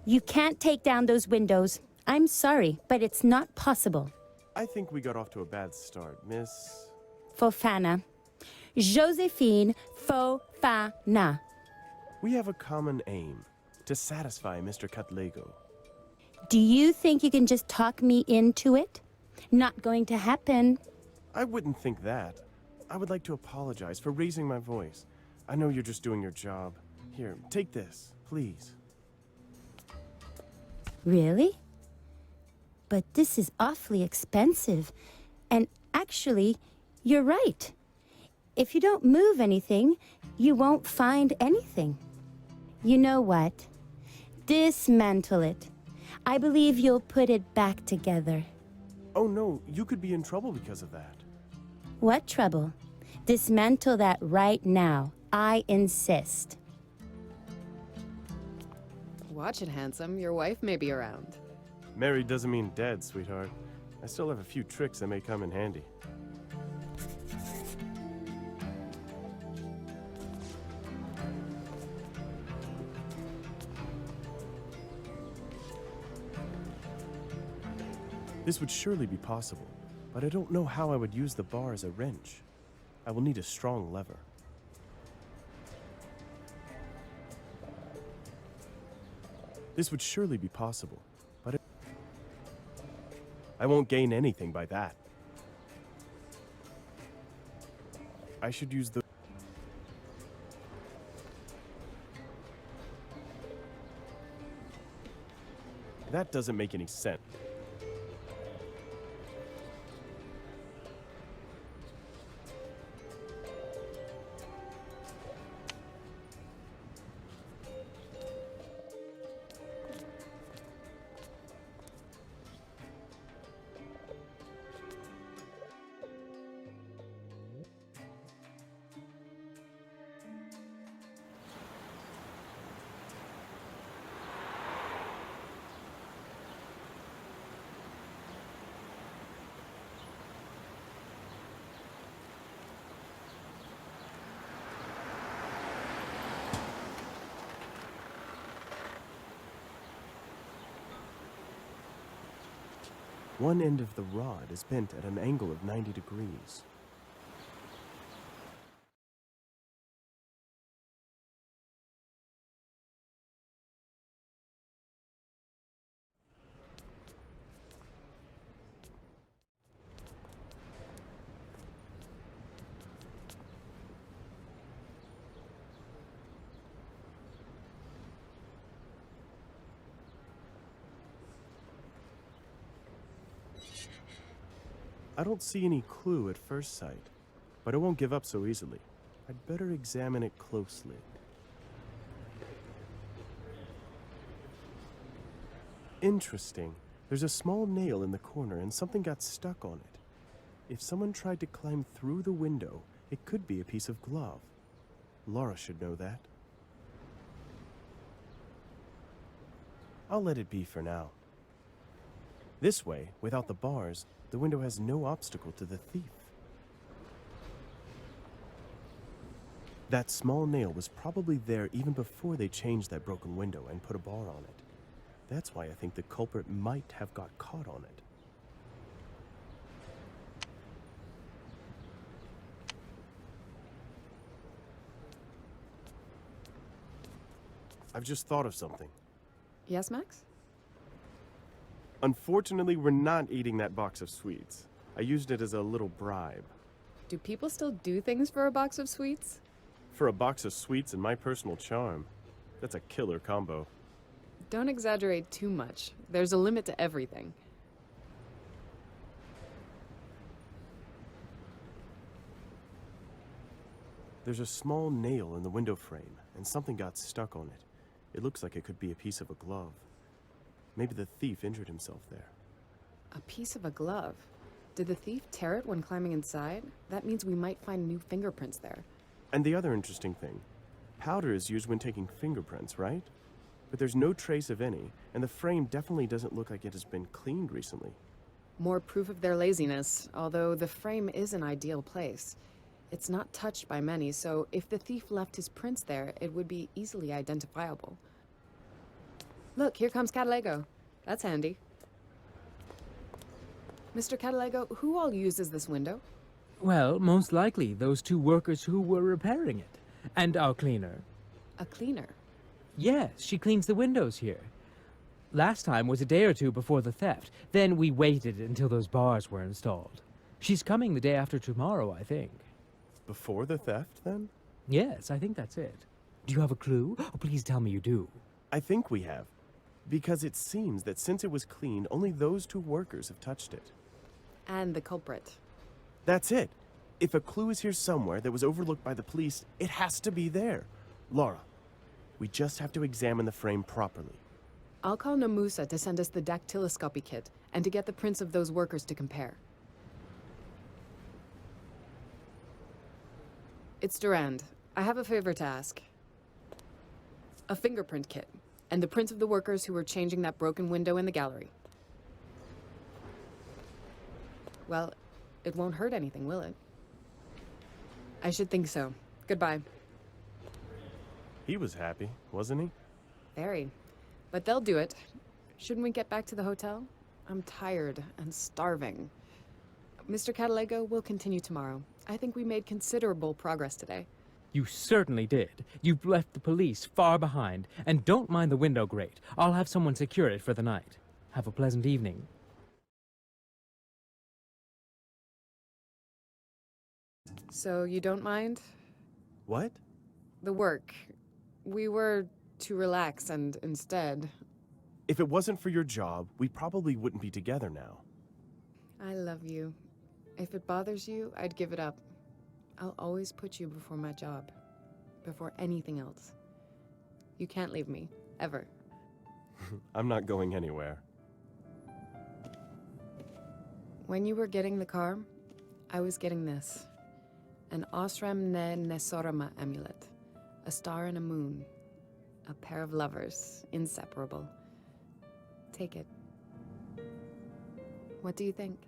You can't take down those windows. I'm sorry, but it's not possible. I think we got off to a bad start, Miss... Fofana. Josephine Fofana. We have a common aim, to satisfy Mr. Cutlego. Do you think you can just talk me into it? Not going to happen. I wouldn't think that. I would like to apologize for raising my voice. I know you're just doing your job. Here, take this, please. Really? But this is awfully expensive. And actually, you're right. If you don't move anything, you won't find anything. You know what? Dismantle it. I believe you'll put it back together. Oh no, you could be in trouble because of that. What trouble? Dismantle that right now. I insist. Watch it, handsome. Your wife may be around. Married doesn't mean dead, sweetheart. I still have a few tricks that may come in handy. This would surely be possible, but I don't know how I would use the bar as a wrench. I will need a strong lever. This would surely be possible, but I won't gain anything by that. I should use the... That doesn't make any sense. One end of the rod is bent at an angle of 90 degrees. I don't see any clue at first sight, but I won't give up so easily. I'd better examine it closely. Interesting. There's a small nail in the corner and something got stuck on it. If someone tried to climb through the window, it could be a piece of glove. Laura should know that. I'll let it be for now. This way, without the bars, the window has no obstacle to the thief. That small nail was probably there even before they changed that broken window and put a bar on it. That's why I think the culprit might have got caught on it. I've just thought of something. Yes, Max? Unfortunately, we're not eating that box of sweets. I used it as a little bribe. Do people still do things for a box of sweets? For a box of sweets and my personal charm, that's a killer combo. Don't exaggerate too much. There's a limit to everything. There's a small nail in the window frame, and something got stuck on it. It looks like it could be a piece of a glove. Maybe the thief injured himself there. A piece of a glove. Did the thief tear it when climbing inside? That means we might find new fingerprints there. And the other interesting thing, powder is used when taking fingerprints, right? But there's no trace of any, and the frame definitely doesn't look like it has been cleaned recently. More proof of their laziness, although the frame is an ideal place. It's not touched by many, so if the thief left his prints there, it would be easily identifiable. Look, here comes Catalego. That's handy. Mr. Catalego, who all uses this window? Well, most likely those two workers who were repairing it. And our cleaner. A cleaner. Yes, she cleans the windows here. Last time was a day or two before the theft. Then we waited until those bars were installed. She's coming the day after tomorrow, I think. Before the theft, then? Yes, I think that's it. Do you have a clue? Oh, please tell me you do. I think we have. Because it seems that since it was cleaned, only those two workers have touched it. And the culprit. That's it. If a clue is here somewhere that was overlooked by the police, it has to be there. Laura, we just have to examine the frame properly. I'll call Namusa to send us the dactyloscopy kit, and to get the prints of those workers to compare. It's Durand. I have a favor to ask. A fingerprint kit, and the prints of the workers who were changing that broken window in the gallery. Well, it won't hurt anything, will it? I should think so. Goodbye. He was happy, wasn't he? Very. But they'll do it. Shouldn't we get back to the hotel? I'm tired and starving. Mr. Catalego, we'll continue tomorrow. I think we made considerable progress today. You certainly did. You've left the police far behind. And don't mind the window grate. I'll have someone secure it for the night. Have a pleasant evening. So you don't mind? What? The work. We were to relax and instead... If it wasn't for your job, we probably wouldn't be together now. I love you. If it bothers you, I'd give it up. I'll always put you before my job. Before anything else. You can't leave me. Ever. I'm not going anywhere. When you were getting the car, I was getting this. An Osram ne Nesorama amulet. A star and a moon. A pair of lovers. Inseparable. Take it. What do you think?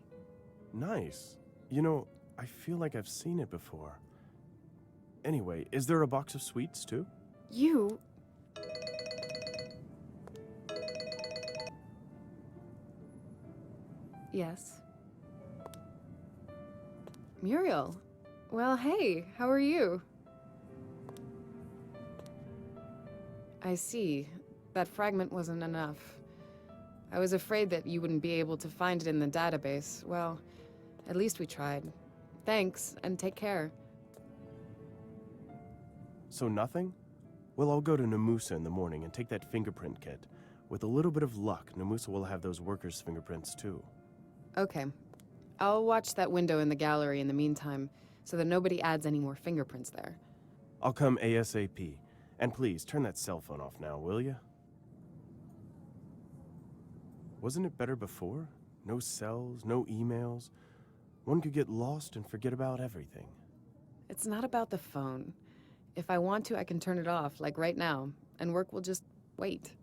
Nice. You know, I feel like I've seen it before. Anyway, is there a box of sweets, too? You... Yes. Muriel. Well, hey, how are you? I see. That fragment wasn't enough. I was afraid that you wouldn't be able to find it in the database. Well, at least we tried. Thanks, and take care. So nothing? Well, I'll go to Namusa in the morning and take that fingerprint kit. With a little bit of luck, Namusa will have those workers' fingerprints too. Okay. I'll watch that window in the gallery in the meantime, so that nobody adds any more fingerprints there. I'll come ASAP. And please, turn that cell phone off now, will ya? Wasn't it better before? No cells, no emails. One could get lost and forget about everything. It's not about the phone. If I want to, I can turn it off, like right now, and work will just wait.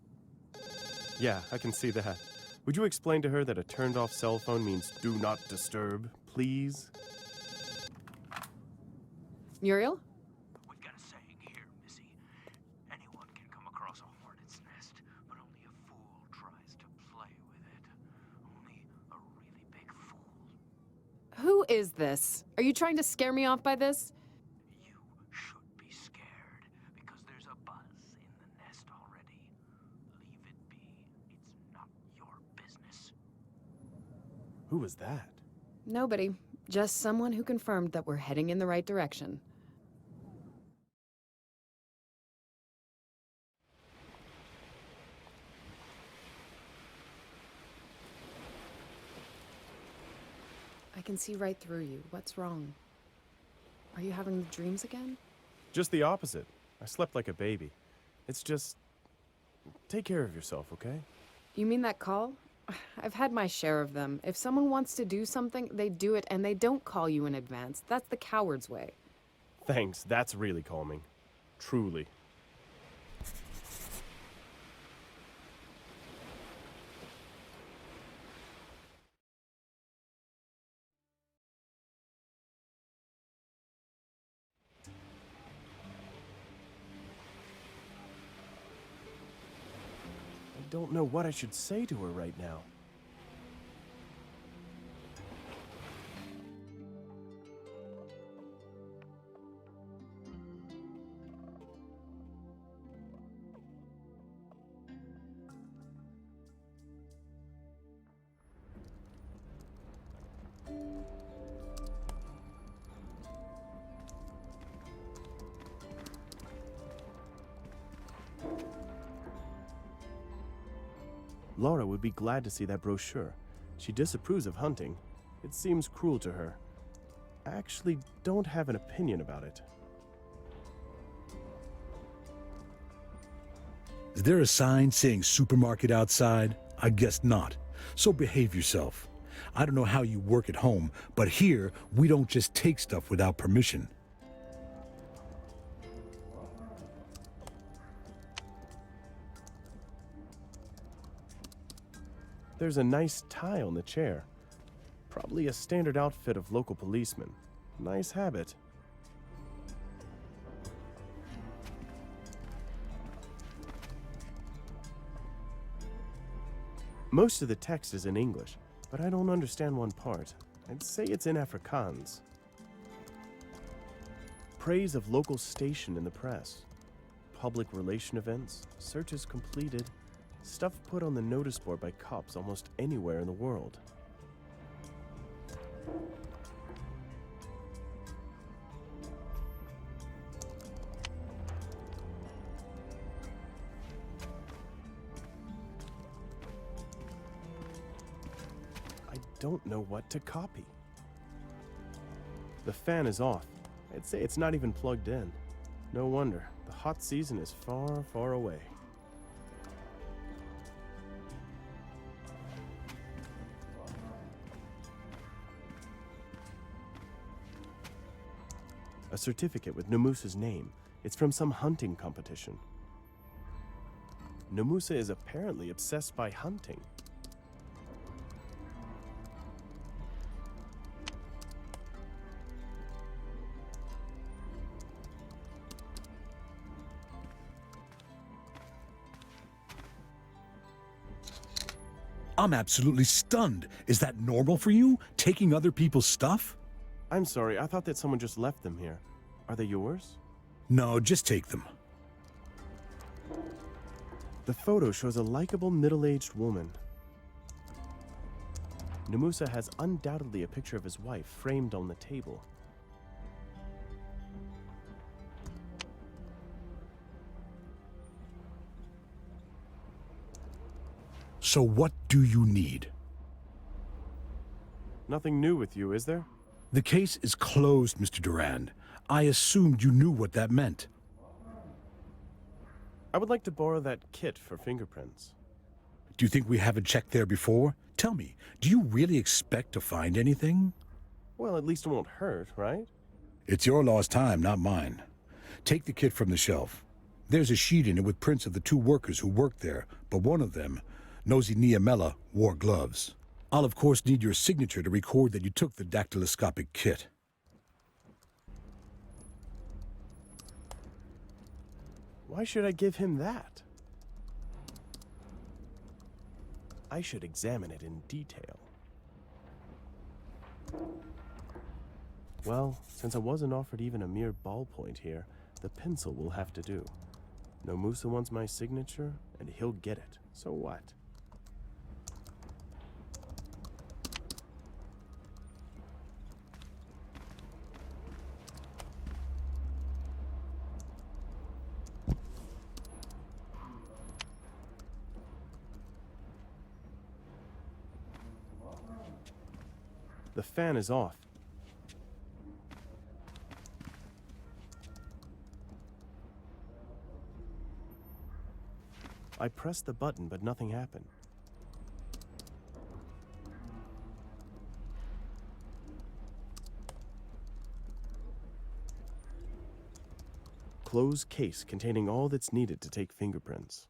Yeah, I can see that. Would you explain to her that a turned-off cell phone means do not disturb, please? Muriel? We've got a saying here, Missy. Anyone can come across a hornet's nest, but only a fool tries to play with it. Only a really big fool. Who is this? Are you trying to scare me off by this? You should be scared, because there's a buzz in the nest already. Leave it be. It's not your business. Who was that? Nobody. Just someone who confirmed that we're heading in the right direction. I can see right through you. What's wrong? Are you having dreams again? Just the opposite. I slept like a baby. It's just... Take care of yourself, okay? You mean that call? I've had my share of them. If someone wants to do something, they do it and they don't call you in advance. That's the coward's way. Thanks, that's really calming. Truly. I don't know what I should say to her right now. Laura would be glad to see that brochure. She disapproves of hunting. It seems cruel to her. I actually don't have an opinion about it. Is there a sign saying supermarket outside? I guess not. So behave yourself. I don't know how you work at home, but here we don't just take stuff without permission. There's a nice tie on the chair. Probably a standard outfit of local policemen. Nice habit. Most of the text is in English, but I don't understand one part. I'd say it's in Afrikaans. Praise of local station in the press. Public relation events, searches completed, stuff put on the notice board by cops almost anywhere in the world. don't know what to copy. The fan is off. I'd say it's not even plugged in. No wonder. The hot season is far, far away. A certificate with Namusa's name. It's from some hunting competition. Namusa is apparently obsessed by hunting. I'm absolutely stunned. Is that normal for you, taking other people's stuff? I'm sorry, I thought that someone just left them here. Are they yours? No, just take them. The photo shows a likable middle-aged woman. Namusa has undoubtedly a picture of his wife framed on the table. So what do you need? Nothing new with you, is there? The case is closed, Mr. Durand. I assumed you knew what that meant. I would like to borrow that kit for fingerprints. Do you think we haven't checked there before? Tell me, do you really expect to find anything? Well, at least it won't hurt, right? It's your lost time, not mine. Take the kit from the shelf. There's a sheet in it with prints of the 2 workers who worked there, but one of them, Nosy Niamela, wore gloves. I'll of course need your signature to record that you took the dactyloscopic kit. Why should I give him that? I should examine it in detail. Well, since I wasn't offered even a mere ballpoint here, the pencil will have to do. Namusa wants my signature, and he'll get it. So what? The fan is off. I pressed the button, but nothing happened. Closed case containing all that's needed to take fingerprints.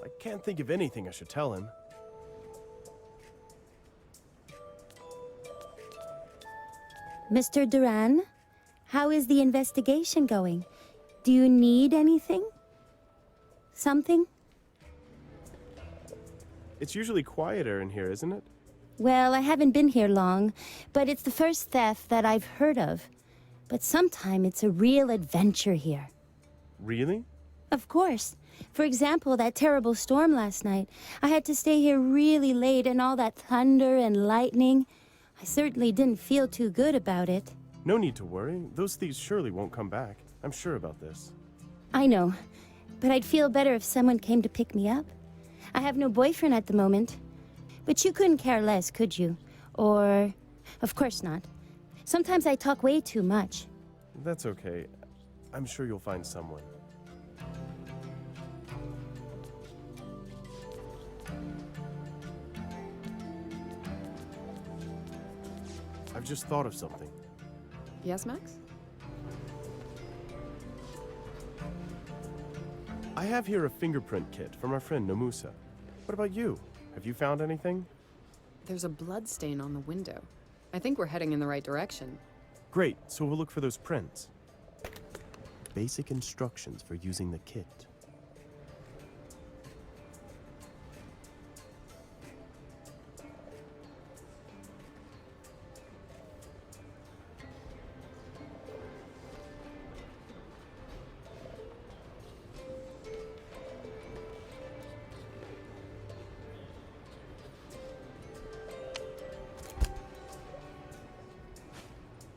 I can't think of anything I should tell him. Mr. Duran, how is the investigation going? Do you need anything? Something? It's usually quieter in here, isn't it? Well, I haven't been here long, but it's the first theft that I've heard of. But sometime it's a real adventure here. Really? Of course. For example, that terrible storm last night. I had to stay here really late, and all that thunder and lightning. I certainly didn't feel too good about it. No need to worry. Those thieves surely won't come back. I'm sure about this. I know, but I'd feel better if someone came to pick me up. I have no boyfriend at the moment. But you couldn't care less, could you? Or... Of course not. Sometimes I talk way too much. That's okay. I'm sure you'll find someone. I've just thought of something. Yes, Max? I have here a fingerprint kit from our friend Namusa. What about you? Have you found anything? There's a blood stain on the window. I think we're heading in the right direction. Great, so we'll look for those prints. Basic instructions for using the kit.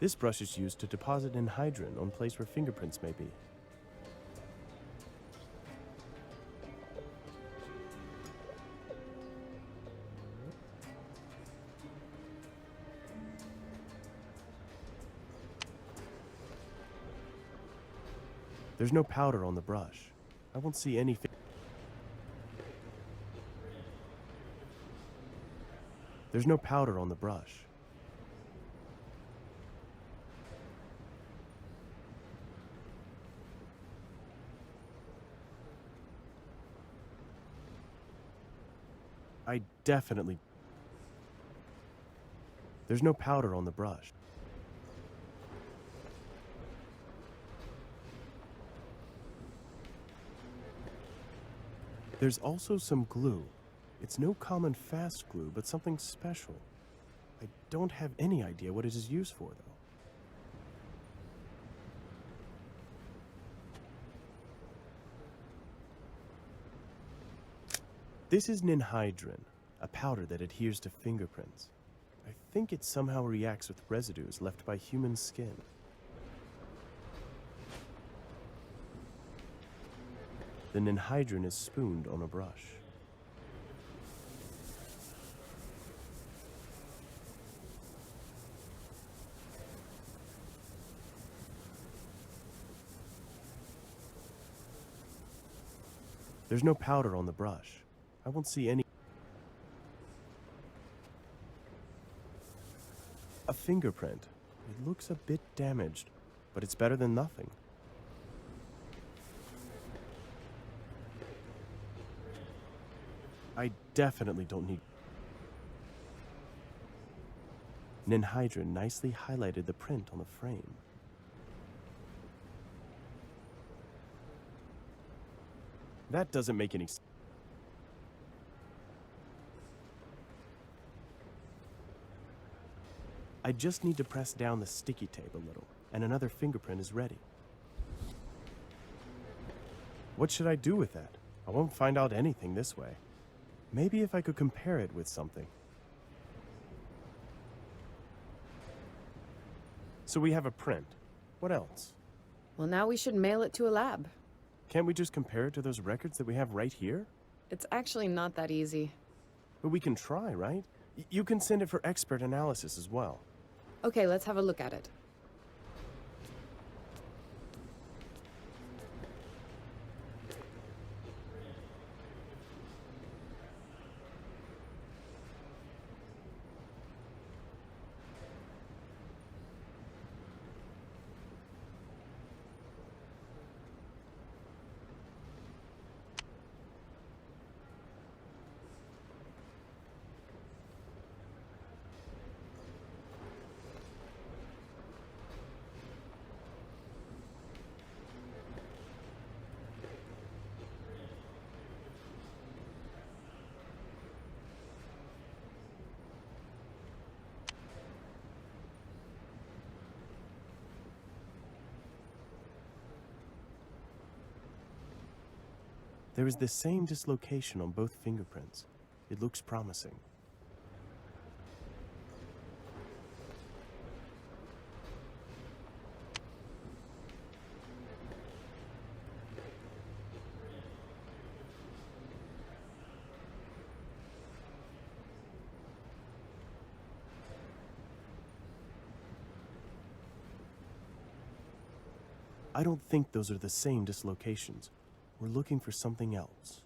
This brush is used to deposit anhydrine on place where fingerprints may be. There's no powder on the brush. I won't see any There's no powder on the brush. I definitely... There's no powder on the brush. There's also some glue. It's no common fast glue, but something special. I don't have any idea what it is used for, though. This is ninhydrin, a powder that adheres to fingerprints. I think it somehow reacts with residues left by human skin. The ninhydrin is spooned on a brush. There's no powder on the brush. I won't see any. A fingerprint. It looks a bit damaged, but it's better than nothing. I definitely don't need... Ninhydrin nicely highlighted the print on the frame. That doesn't make any sense. I just need to press down the sticky tape a little, and another fingerprint is ready. What should I do with that? I won't find out anything this way. Maybe if I could compare it with something. So we have a print. What else? Well, now we should mail it to a lab. Can't we just compare it to those records that we have right here? It's actually not that easy. But we can try, right? You can send it for expert analysis as well. Okay, let's have a look at it. There is the same dislocation on both fingerprints. It looks promising. I don't think those are the same dislocations. We're looking for something else.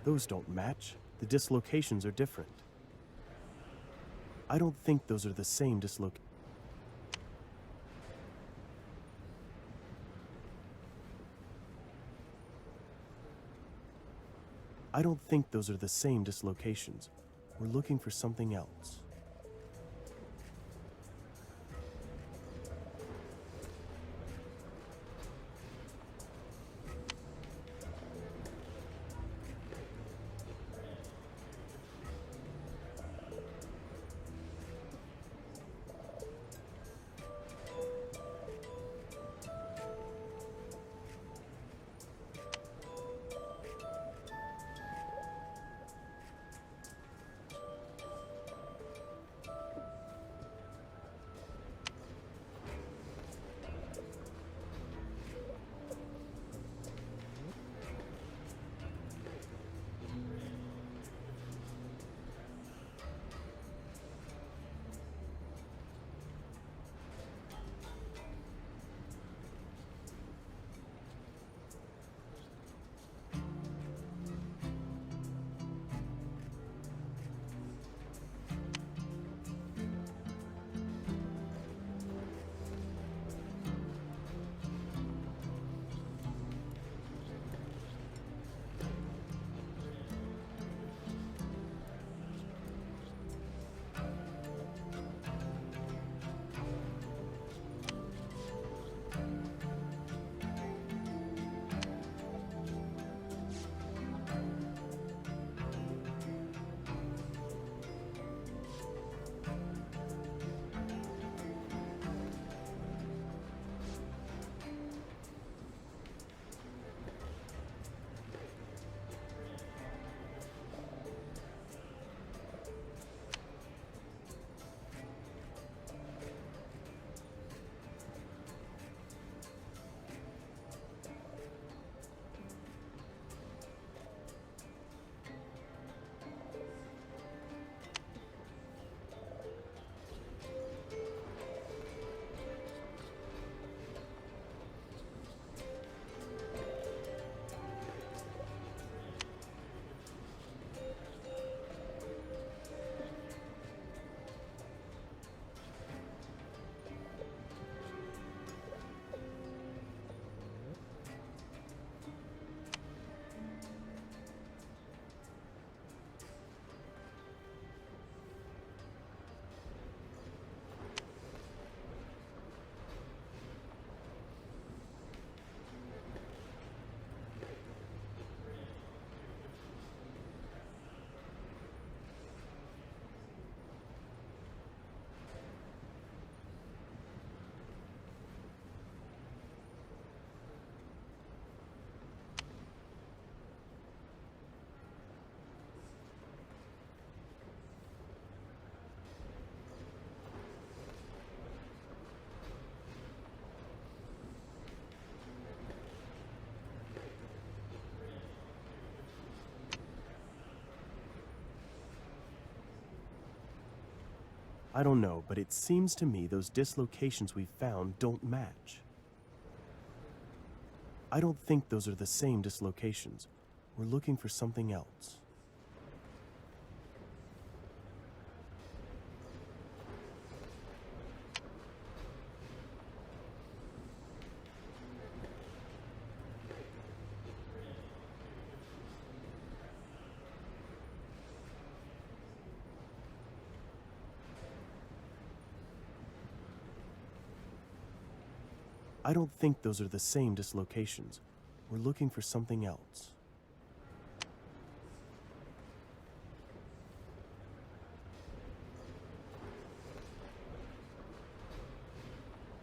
Those don't match. The dislocations are different. I don't think those are the same dislocations. I don't think those are the same dislocations. We're looking for something else. I don't know, but it seems to me those dislocations we found don't match. I don't think those are the same dislocations. We're looking for something else. I don't think those are the same dislocations. We're looking for something else.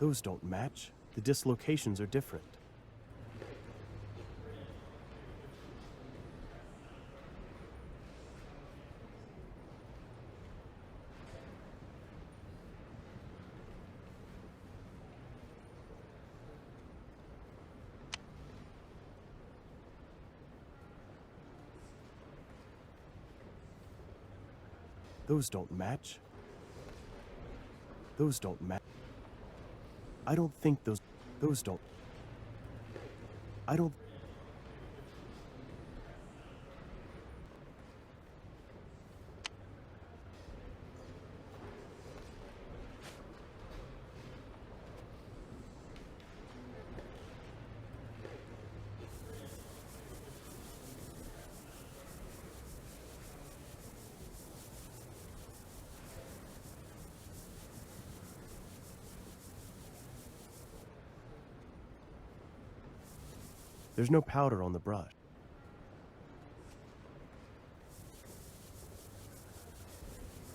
Those don't match. The dislocations are different. Those don't match. Those don't match. I don't think those don't. I don't. There's no powder on the brush.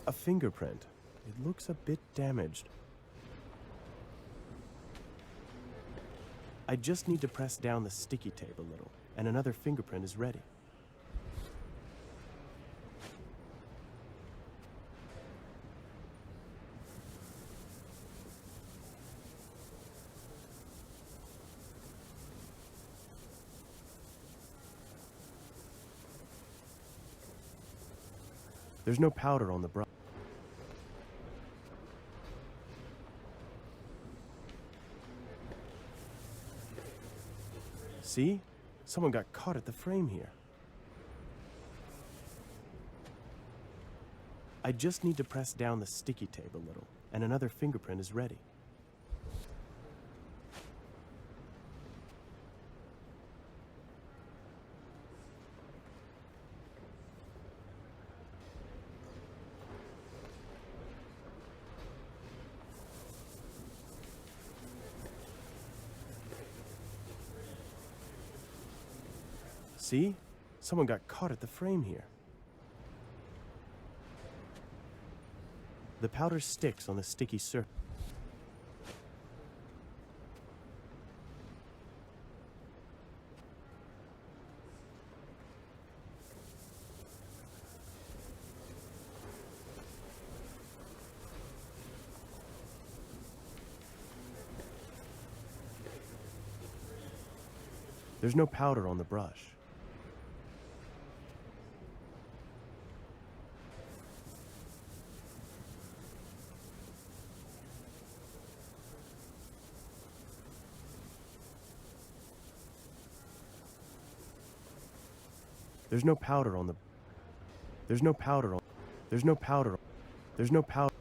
A fingerprint. It looks a bit damaged. I just need to press down the sticky tape a little, and another fingerprint is ready. There's no powder on the brush. See? Someone got caught at the frame here. I just need to press down the sticky tape a little, and another fingerprint is ready. See? Someone got caught at the frame here. The powder sticks on the sticky surface. There's no powder on the brush. There's no powder on the... There's no powder on... There's no powder... There's no powder...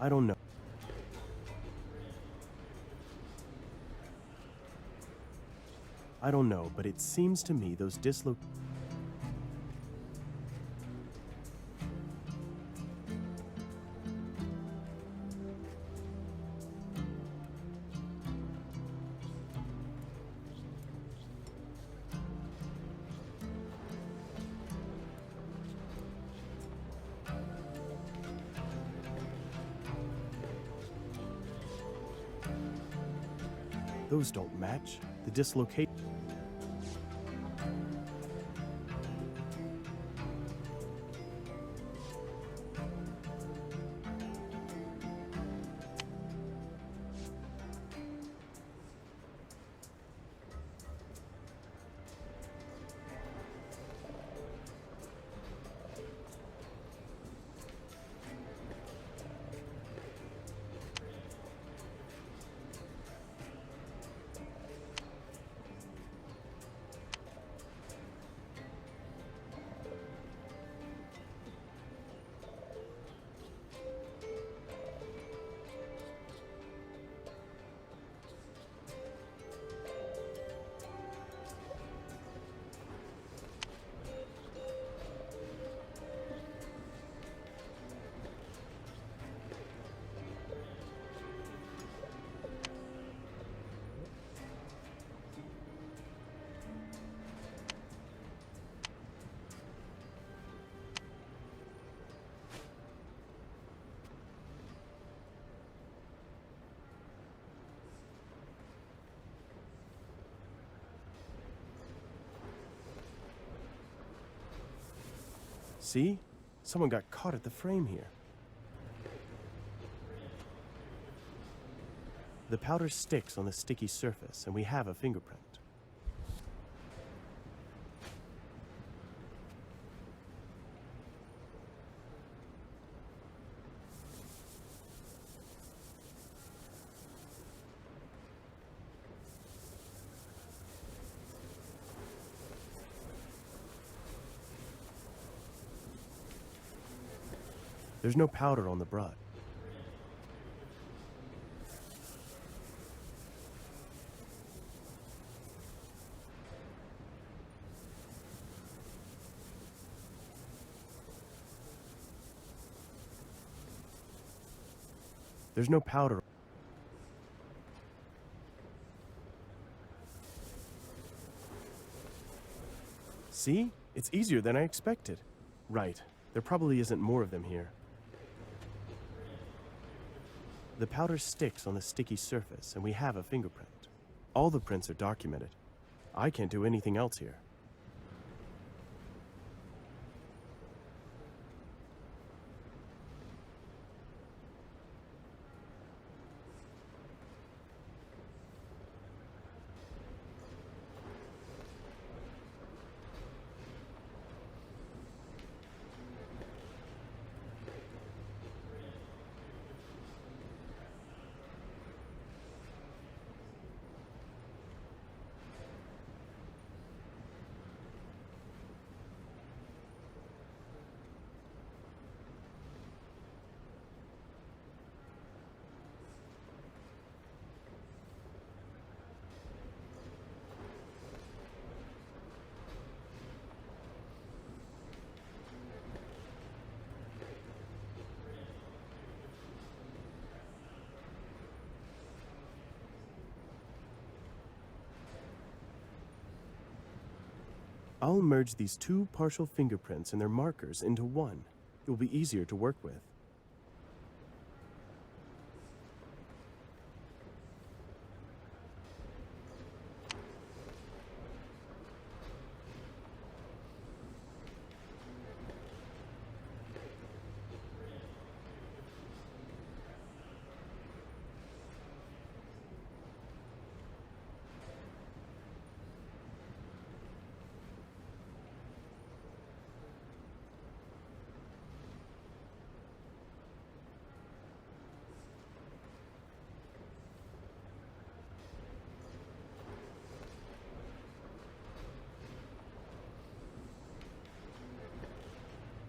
I don't know. I don't know, but it seems to me those Those don't match. The dislocate. See? Someone got caught at the frame here. The powder sticks on the sticky surface, and we have a fingerprint. There's no powder on the broad. There's no powder. See? It's easier than I expected. Right. There probably isn't more of them here. The powder sticks on the sticky surface, and we have a fingerprint. All the prints are documented. I can't do anything else here. I'll merge these two partial fingerprints and their markers into one. It will be easier to work with.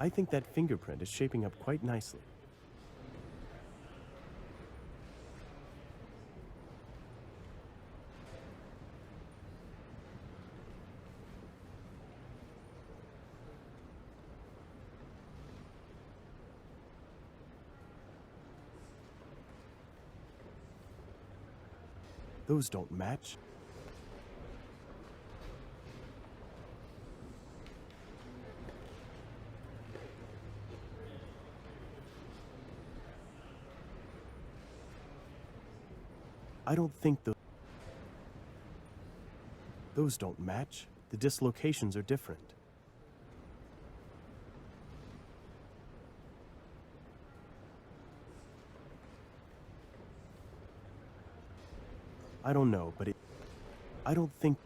I think that fingerprint is shaping up quite nicely. Those don't match. I don't think those don't match. The dislocations are different. I don't know, but I don't think.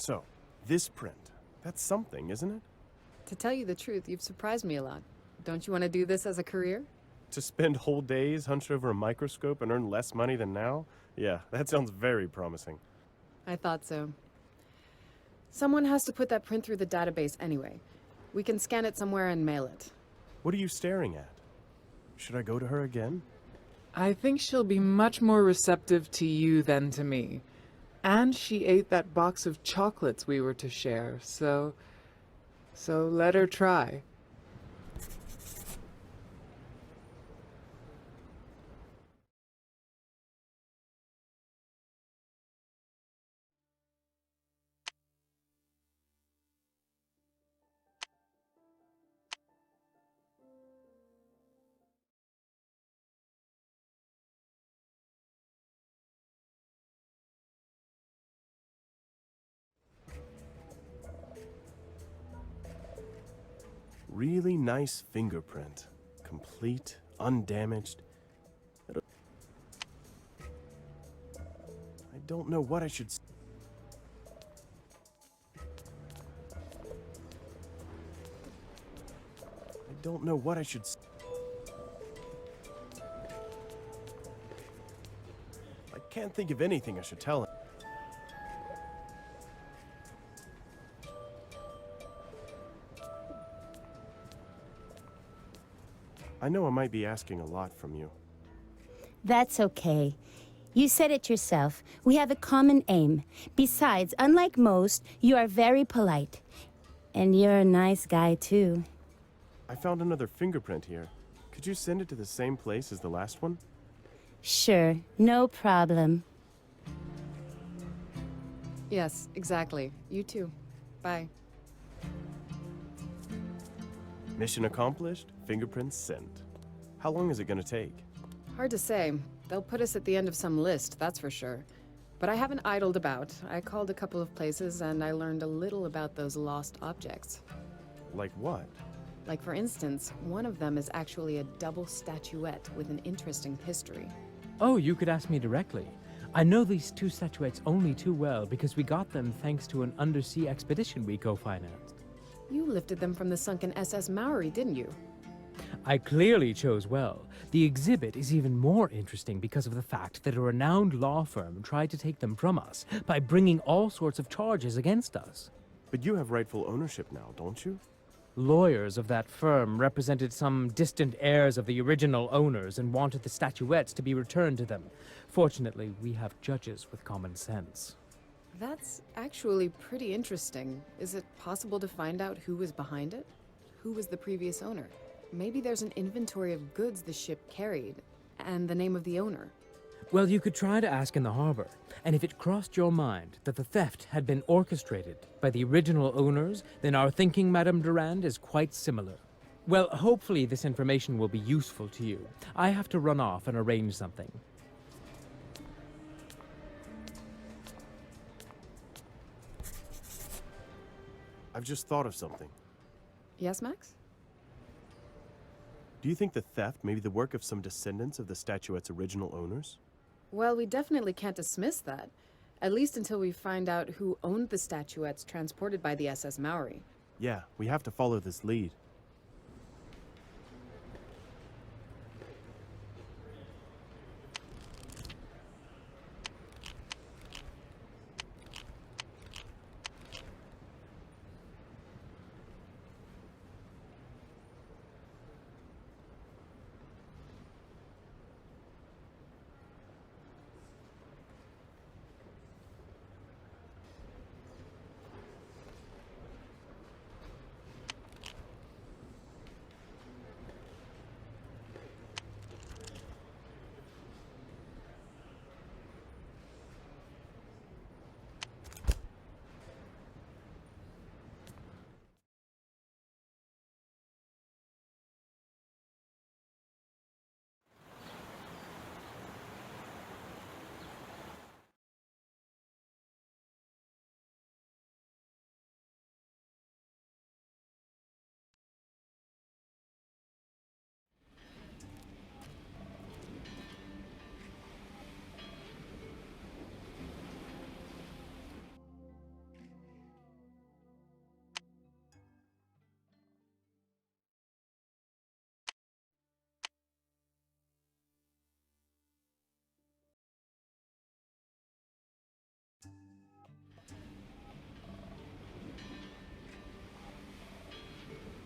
So, this print, that's something, isn't it? To tell you the truth, you've surprised me a lot. Don't you want to do this as a career? To spend whole days hunched over a microscope and earn less money than now? Yeah, that sounds very promising. I thought so. Someone has to put that print through the database anyway. We can scan it somewhere and mail it. What are you staring at? Should I go to her again? I think she'll be much more receptive to you than to me. And she ate that box of chocolates we were to share, so let her try. Really nice fingerprint. Complete, undamaged. I don't know what I should... I don't know what I should... I can't think of anything I should tell him. I know I might be asking a lot from you. That's okay. You said it yourself. We have a common aim. Besides, unlike most, you are very polite. And you're a nice guy, too. I found another fingerprint here. Could you send it to the same place as the last one? Sure, no problem. Yes, exactly. You too. Bye. Mission accomplished, fingerprints sent. How long is it gonna take? Hard to say. They'll put us at the end of some list, that's for sure. But I haven't idled about. I called a couple of places and I learned a little about those lost objects. Like what? Like, for instance, one of them is actually a double statuette with an interesting history. Oh, you could ask me directly. I know these two statuettes only too well because we got them thanks to an undersea expedition we co-financed. You lifted them from the sunken SS Maori, didn't you? I clearly chose well. The exhibit is even more interesting because of the fact that a renowned law firm tried to take them from us by bringing all sorts of charges against us. But you have rightful ownership now, don't you? Lawyers of that firm represented some distant heirs of the original owners and wanted the statuettes to be returned to them. Fortunately, we have judges with common sense. That's actually pretty interesting. Is it possible to find out who was behind it? Who was the previous owner? Maybe there's an inventory of goods the ship carried, and the name of the owner. Well, you could try to ask in the harbor, and if it crossed your mind that the theft had been orchestrated by the original owners, then our thinking, Madame Durand, is quite similar. Well, hopefully this information will be useful to you. I have to run off and arrange something. I've just thought of something. Yes, Max? Do you think the theft may be the work of some descendants of the statuette's original owners? Well, we definitely can't dismiss that. At least until we find out who owned the statuettes transported by the SS Maori. Yeah, we have to follow this lead.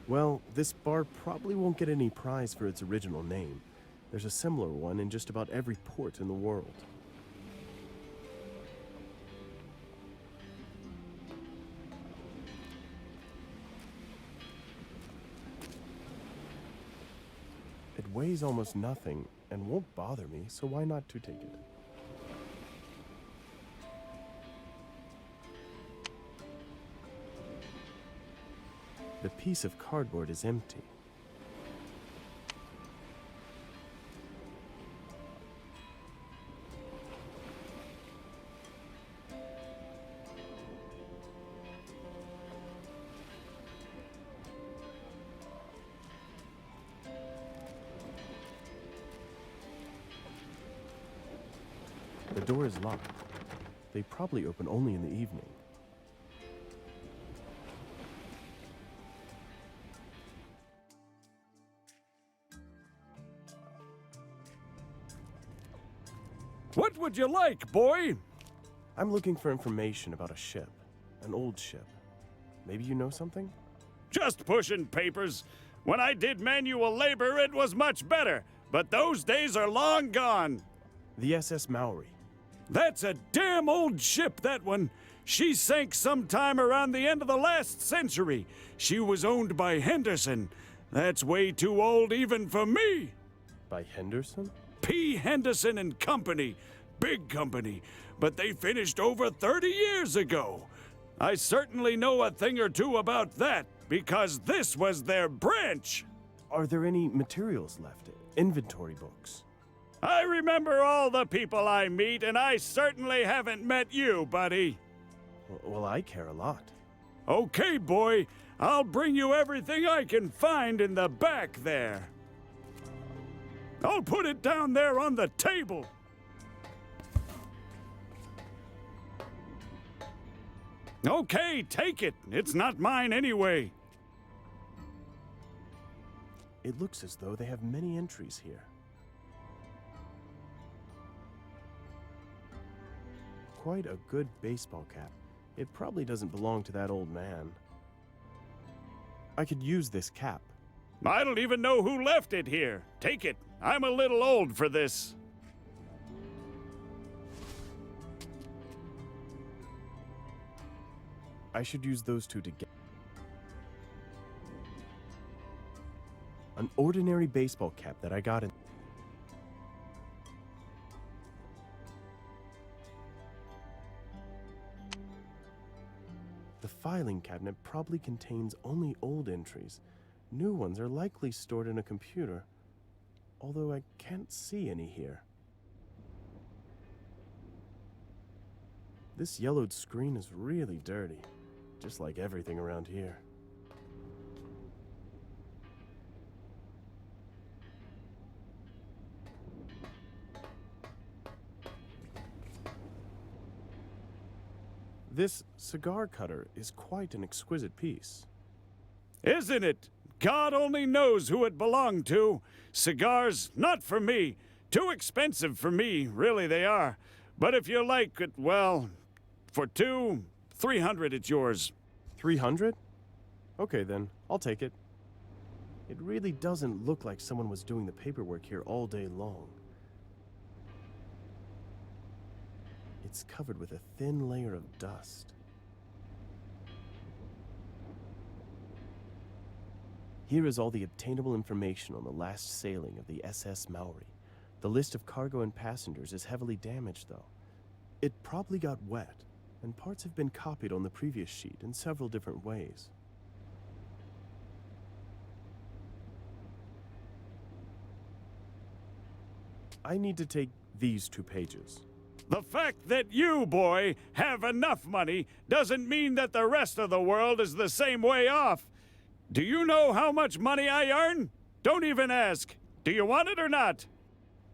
Well, this bar probably won't get any prize for its original name, There's a similar one in just about every port in the world. It weighs almost nothing and won't bother me, so why not to take it? The piece of cardboard is empty. The door is locked. They probably open only in the evening. What would you like, boy? I'm looking for information about a ship. An old ship. Maybe you know something? Just pushing papers. When I did manual labor, it was much better, but those days are long gone. The SS Maori. That's a damn old ship, that one. She sank sometime around the end of the last century. She was owned by Henderson. That's way too old even for me. By Henderson? P. Henderson and Company. Big company. But they finished over 30 years ago. I certainly know a thing or two about that, because this was their branch. Are there any materials left? Inventory books? I remember all the people I meet, and I certainly haven't met you, buddy. Well, I care a lot. Okay, boy. I'll bring you everything I can find in the back there. I'll put it down there on the table. Okay, take it. It's not mine anyway. It looks as though they have many entries here. Quite a good baseball cap. It probably doesn't belong to that old man. I could use this cap. I don't even know who left it here. Take it. I'm a little old for this. I should use those two together. An ordinary baseball cap that I got in. The filing cabinet probably contains only old entries. New ones are likely stored in a computer, although I can't see any here. This yellowed screen is really dirty, just like everything around here. This cigar cutter is quite an exquisite piece. Isn't it? God only knows who it belonged to. Cigars, not for me. Too expensive for me, really they are. But if you like it, well, for $300 it's yours. 300? Okay then, I'll take it. It really doesn't look like someone was doing the paperwork here all day long. It's covered with a thin layer of dust. Here is all the obtainable information on the last sailing of the SS Maori. The list of cargo and passengers is heavily damaged, though. It probably got wet, and parts have been copied on the previous sheet in several different ways. I need to take these 2 pages. The fact that you, boy, have enough money doesn't mean that the rest of the world is the same way off. Do you know how much money I earn? Don't even ask. Do you want it or not?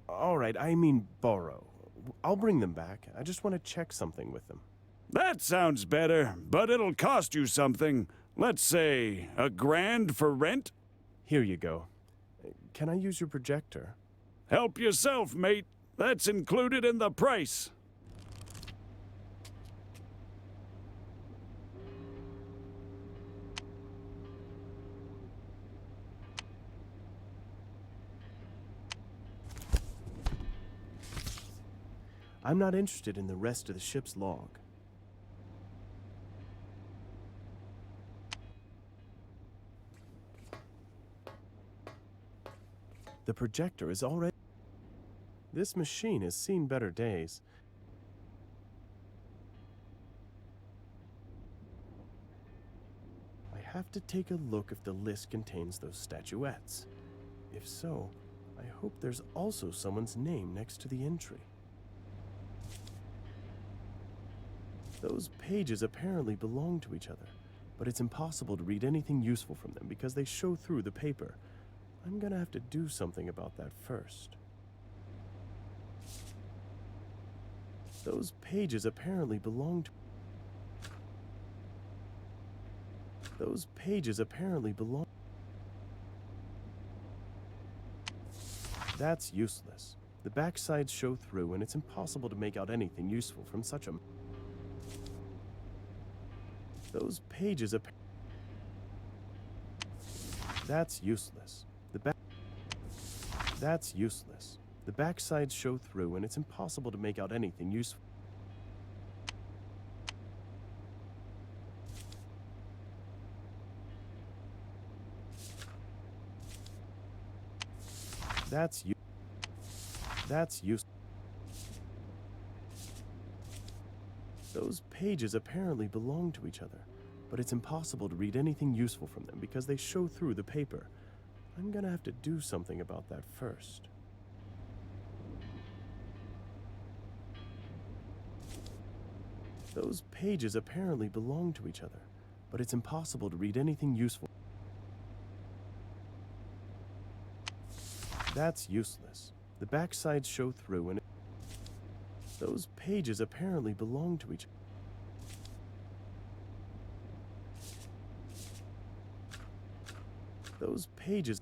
All right, I mean borrow. I'll bring them back. I just want to check something with them. That sounds better, but it'll cost you something. Let's say $1,000 for rent? Here you go. Can I use your projector? Help yourself, mate. That's included in the price. I'm not interested in the rest of the ship's log. The projector is already... This machine has seen better days. I have to take a look if the list contains those statuettes. If so, I hope there's also someone's name next to the entry. Those pages apparently belong to each other, but it's impossible to read anything useful from them because they show through the paper. I'm gonna have to do something about that first. Those pages apparently belong to... Those pages apparently belong... That's useless. The backsides show through, and it's impossible to make out anything useful from such a... Those pages apparently... That's useless. That's useless. The backsides show through, and it's impossible to make out anything useful. That's use. Those pages apparently belong to each other, but it's impossible to read anything useful from them because they show through the paper. I'm gonna have to do something about that first. Those pages apparently belong to each other, but it's impossible to read anything useful. That's useless. The backsides show through, and those pages apparently belong to each other. Those pages...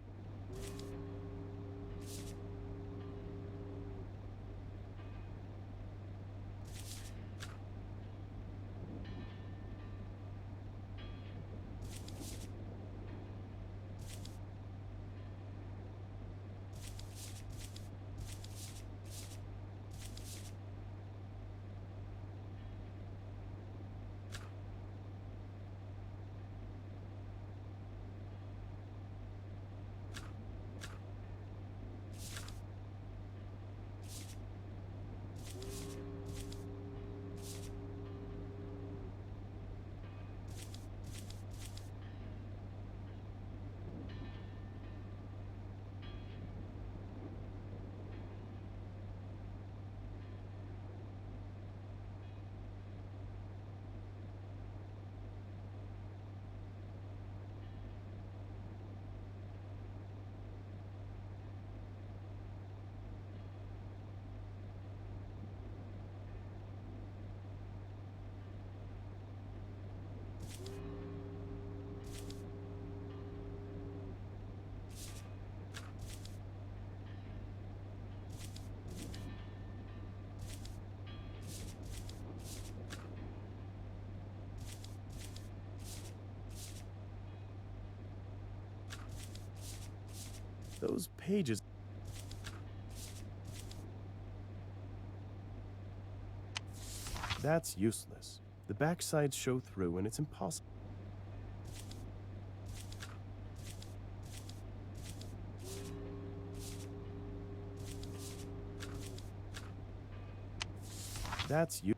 Those pages... That's useless. The backsides show through, and it's impossible. That's you.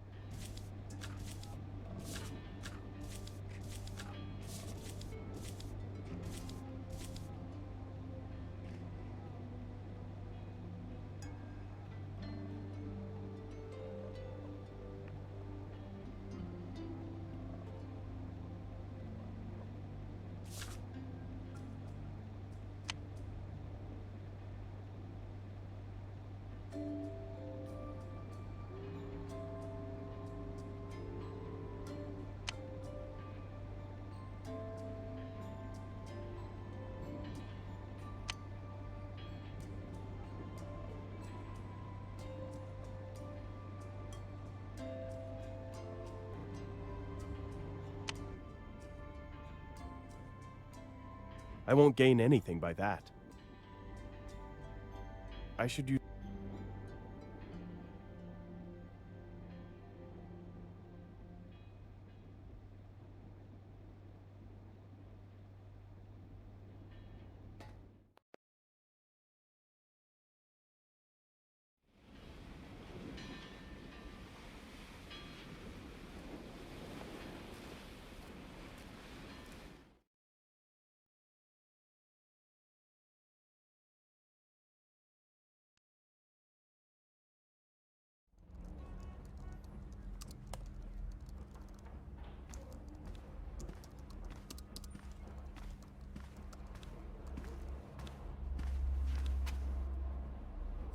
I won't gain anything by that. I should use...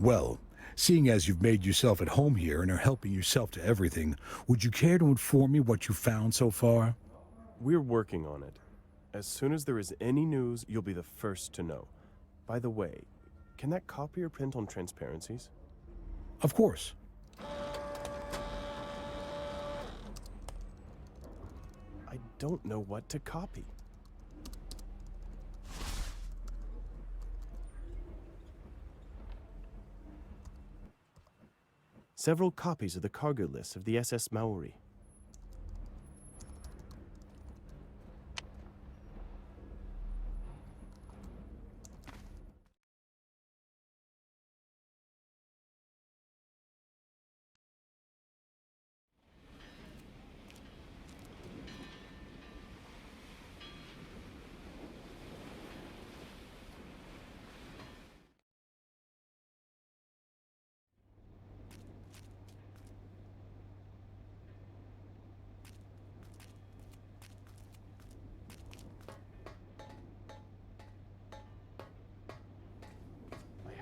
Well, seeing as you've made yourself at home here and are helping yourself to everything, would you care to inform me what you found so far? We're working on it. As soon as there is any news, you'll be the first to know. By the way, can that copier print on transparencies? Of course. I don't know what to copy. Several copies of the cargo list of the SS Maori.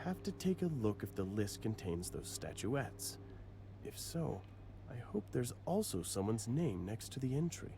I have to take a look if the list contains those statuettes. If so, I hope there's also someone's name next to the entry.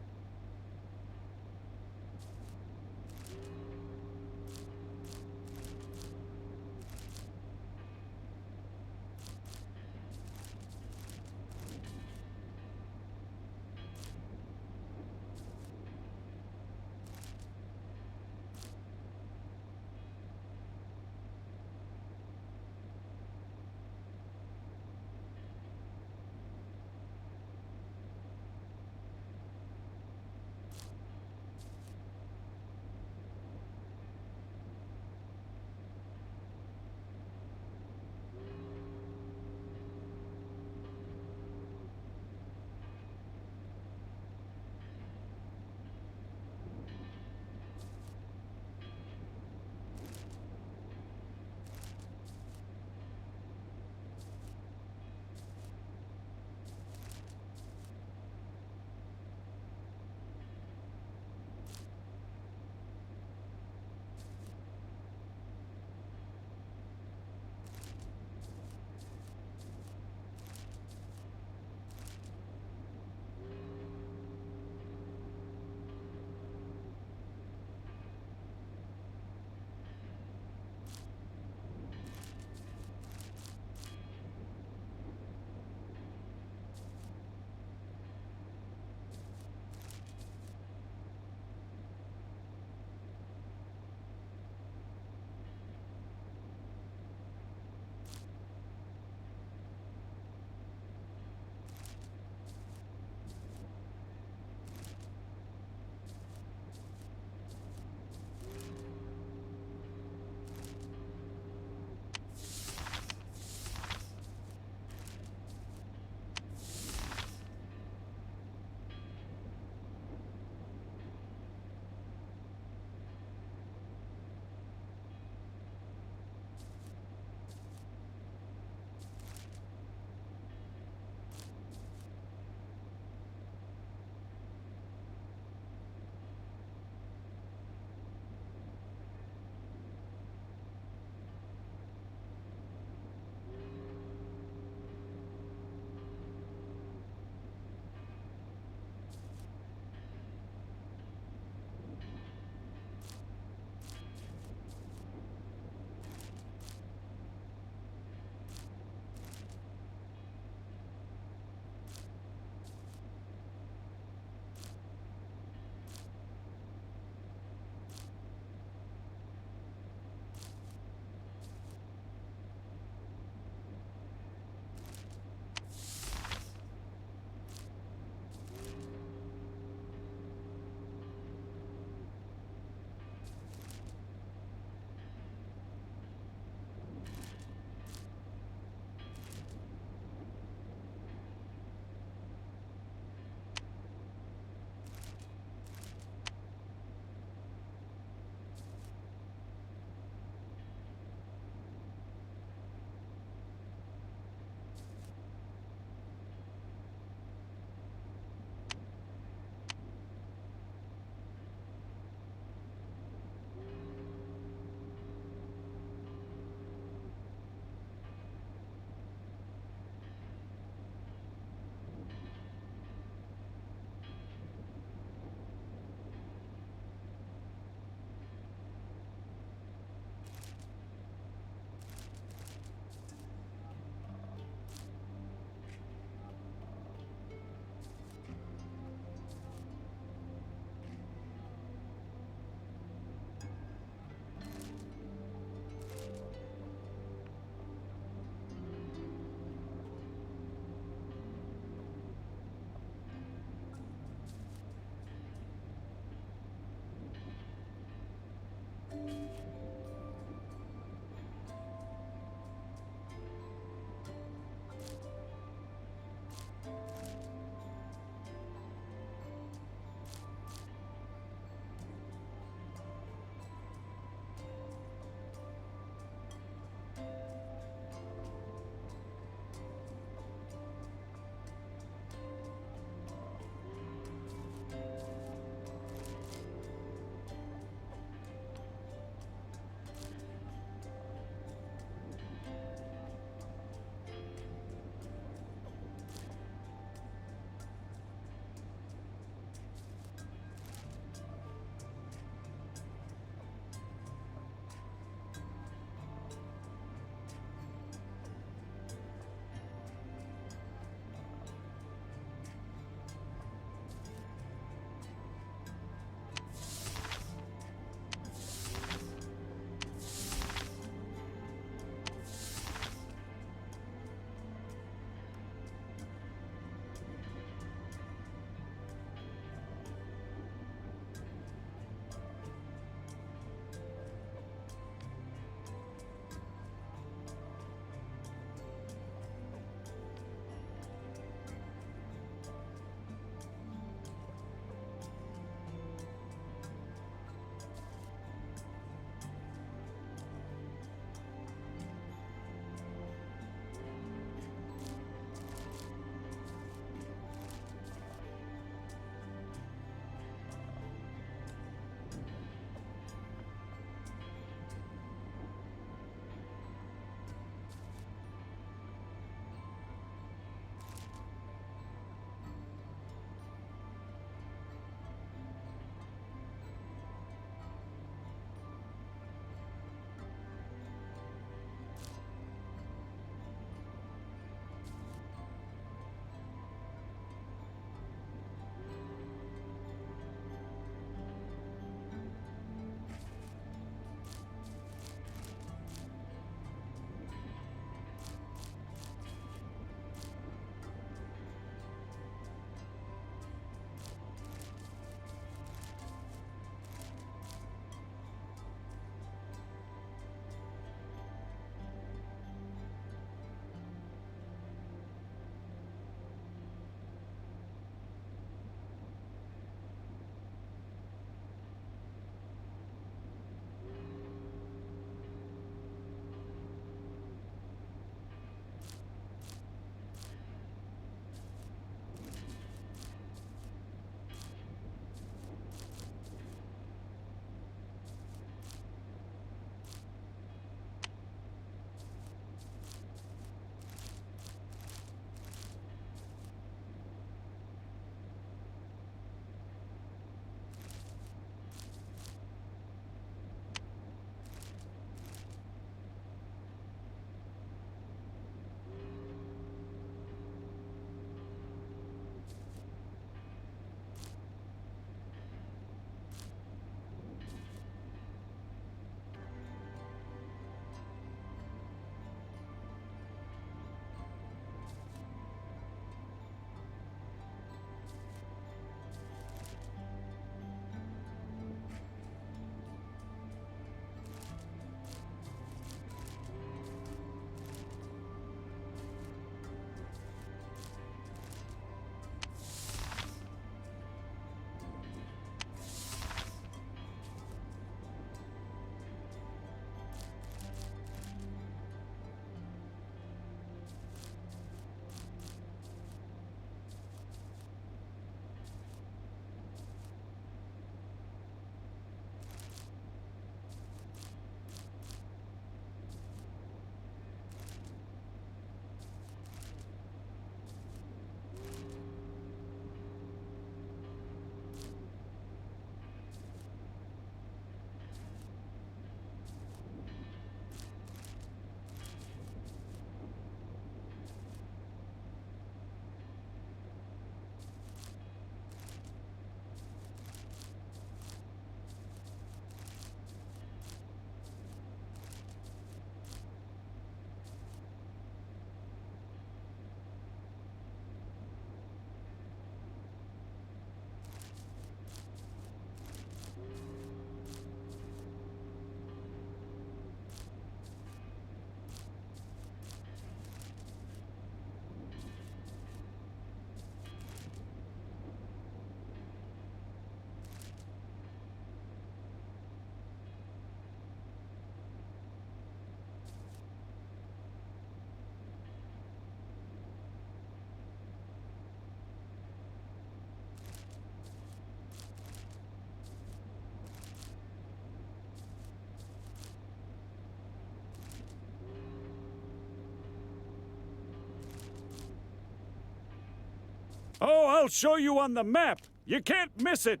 Oh, I'll show you on the map. You can't miss it.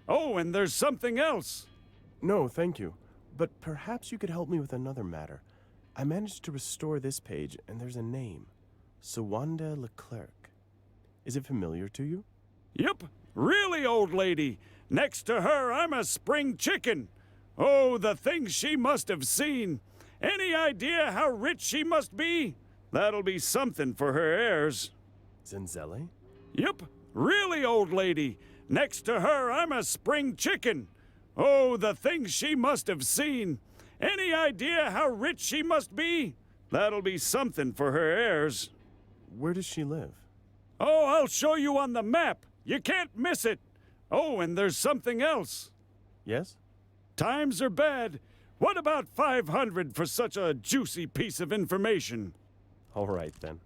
Oh, and there's something else. No, thank you. But perhaps you could help me with another matter. I managed to restore this page, and there's a name. Sawanda Leclerc. Is it familiar to you? Yep, really, old lady. Next to her, I'm a spring chicken. Oh, the things she must have seen. Any idea how rich she must be? That'll be something for her heirs. Zenzele? Yep, really, old lady. Next to her, I'm a spring chicken. Oh, the things she must have seen. Any idea how rich she must be? That'll be something for her heirs. Where does she live? Oh, I'll show you on the map. You can't miss it. Oh, and there's something else. Yes? Times are bad. What about 500 for such a juicy piece of information? All right, then.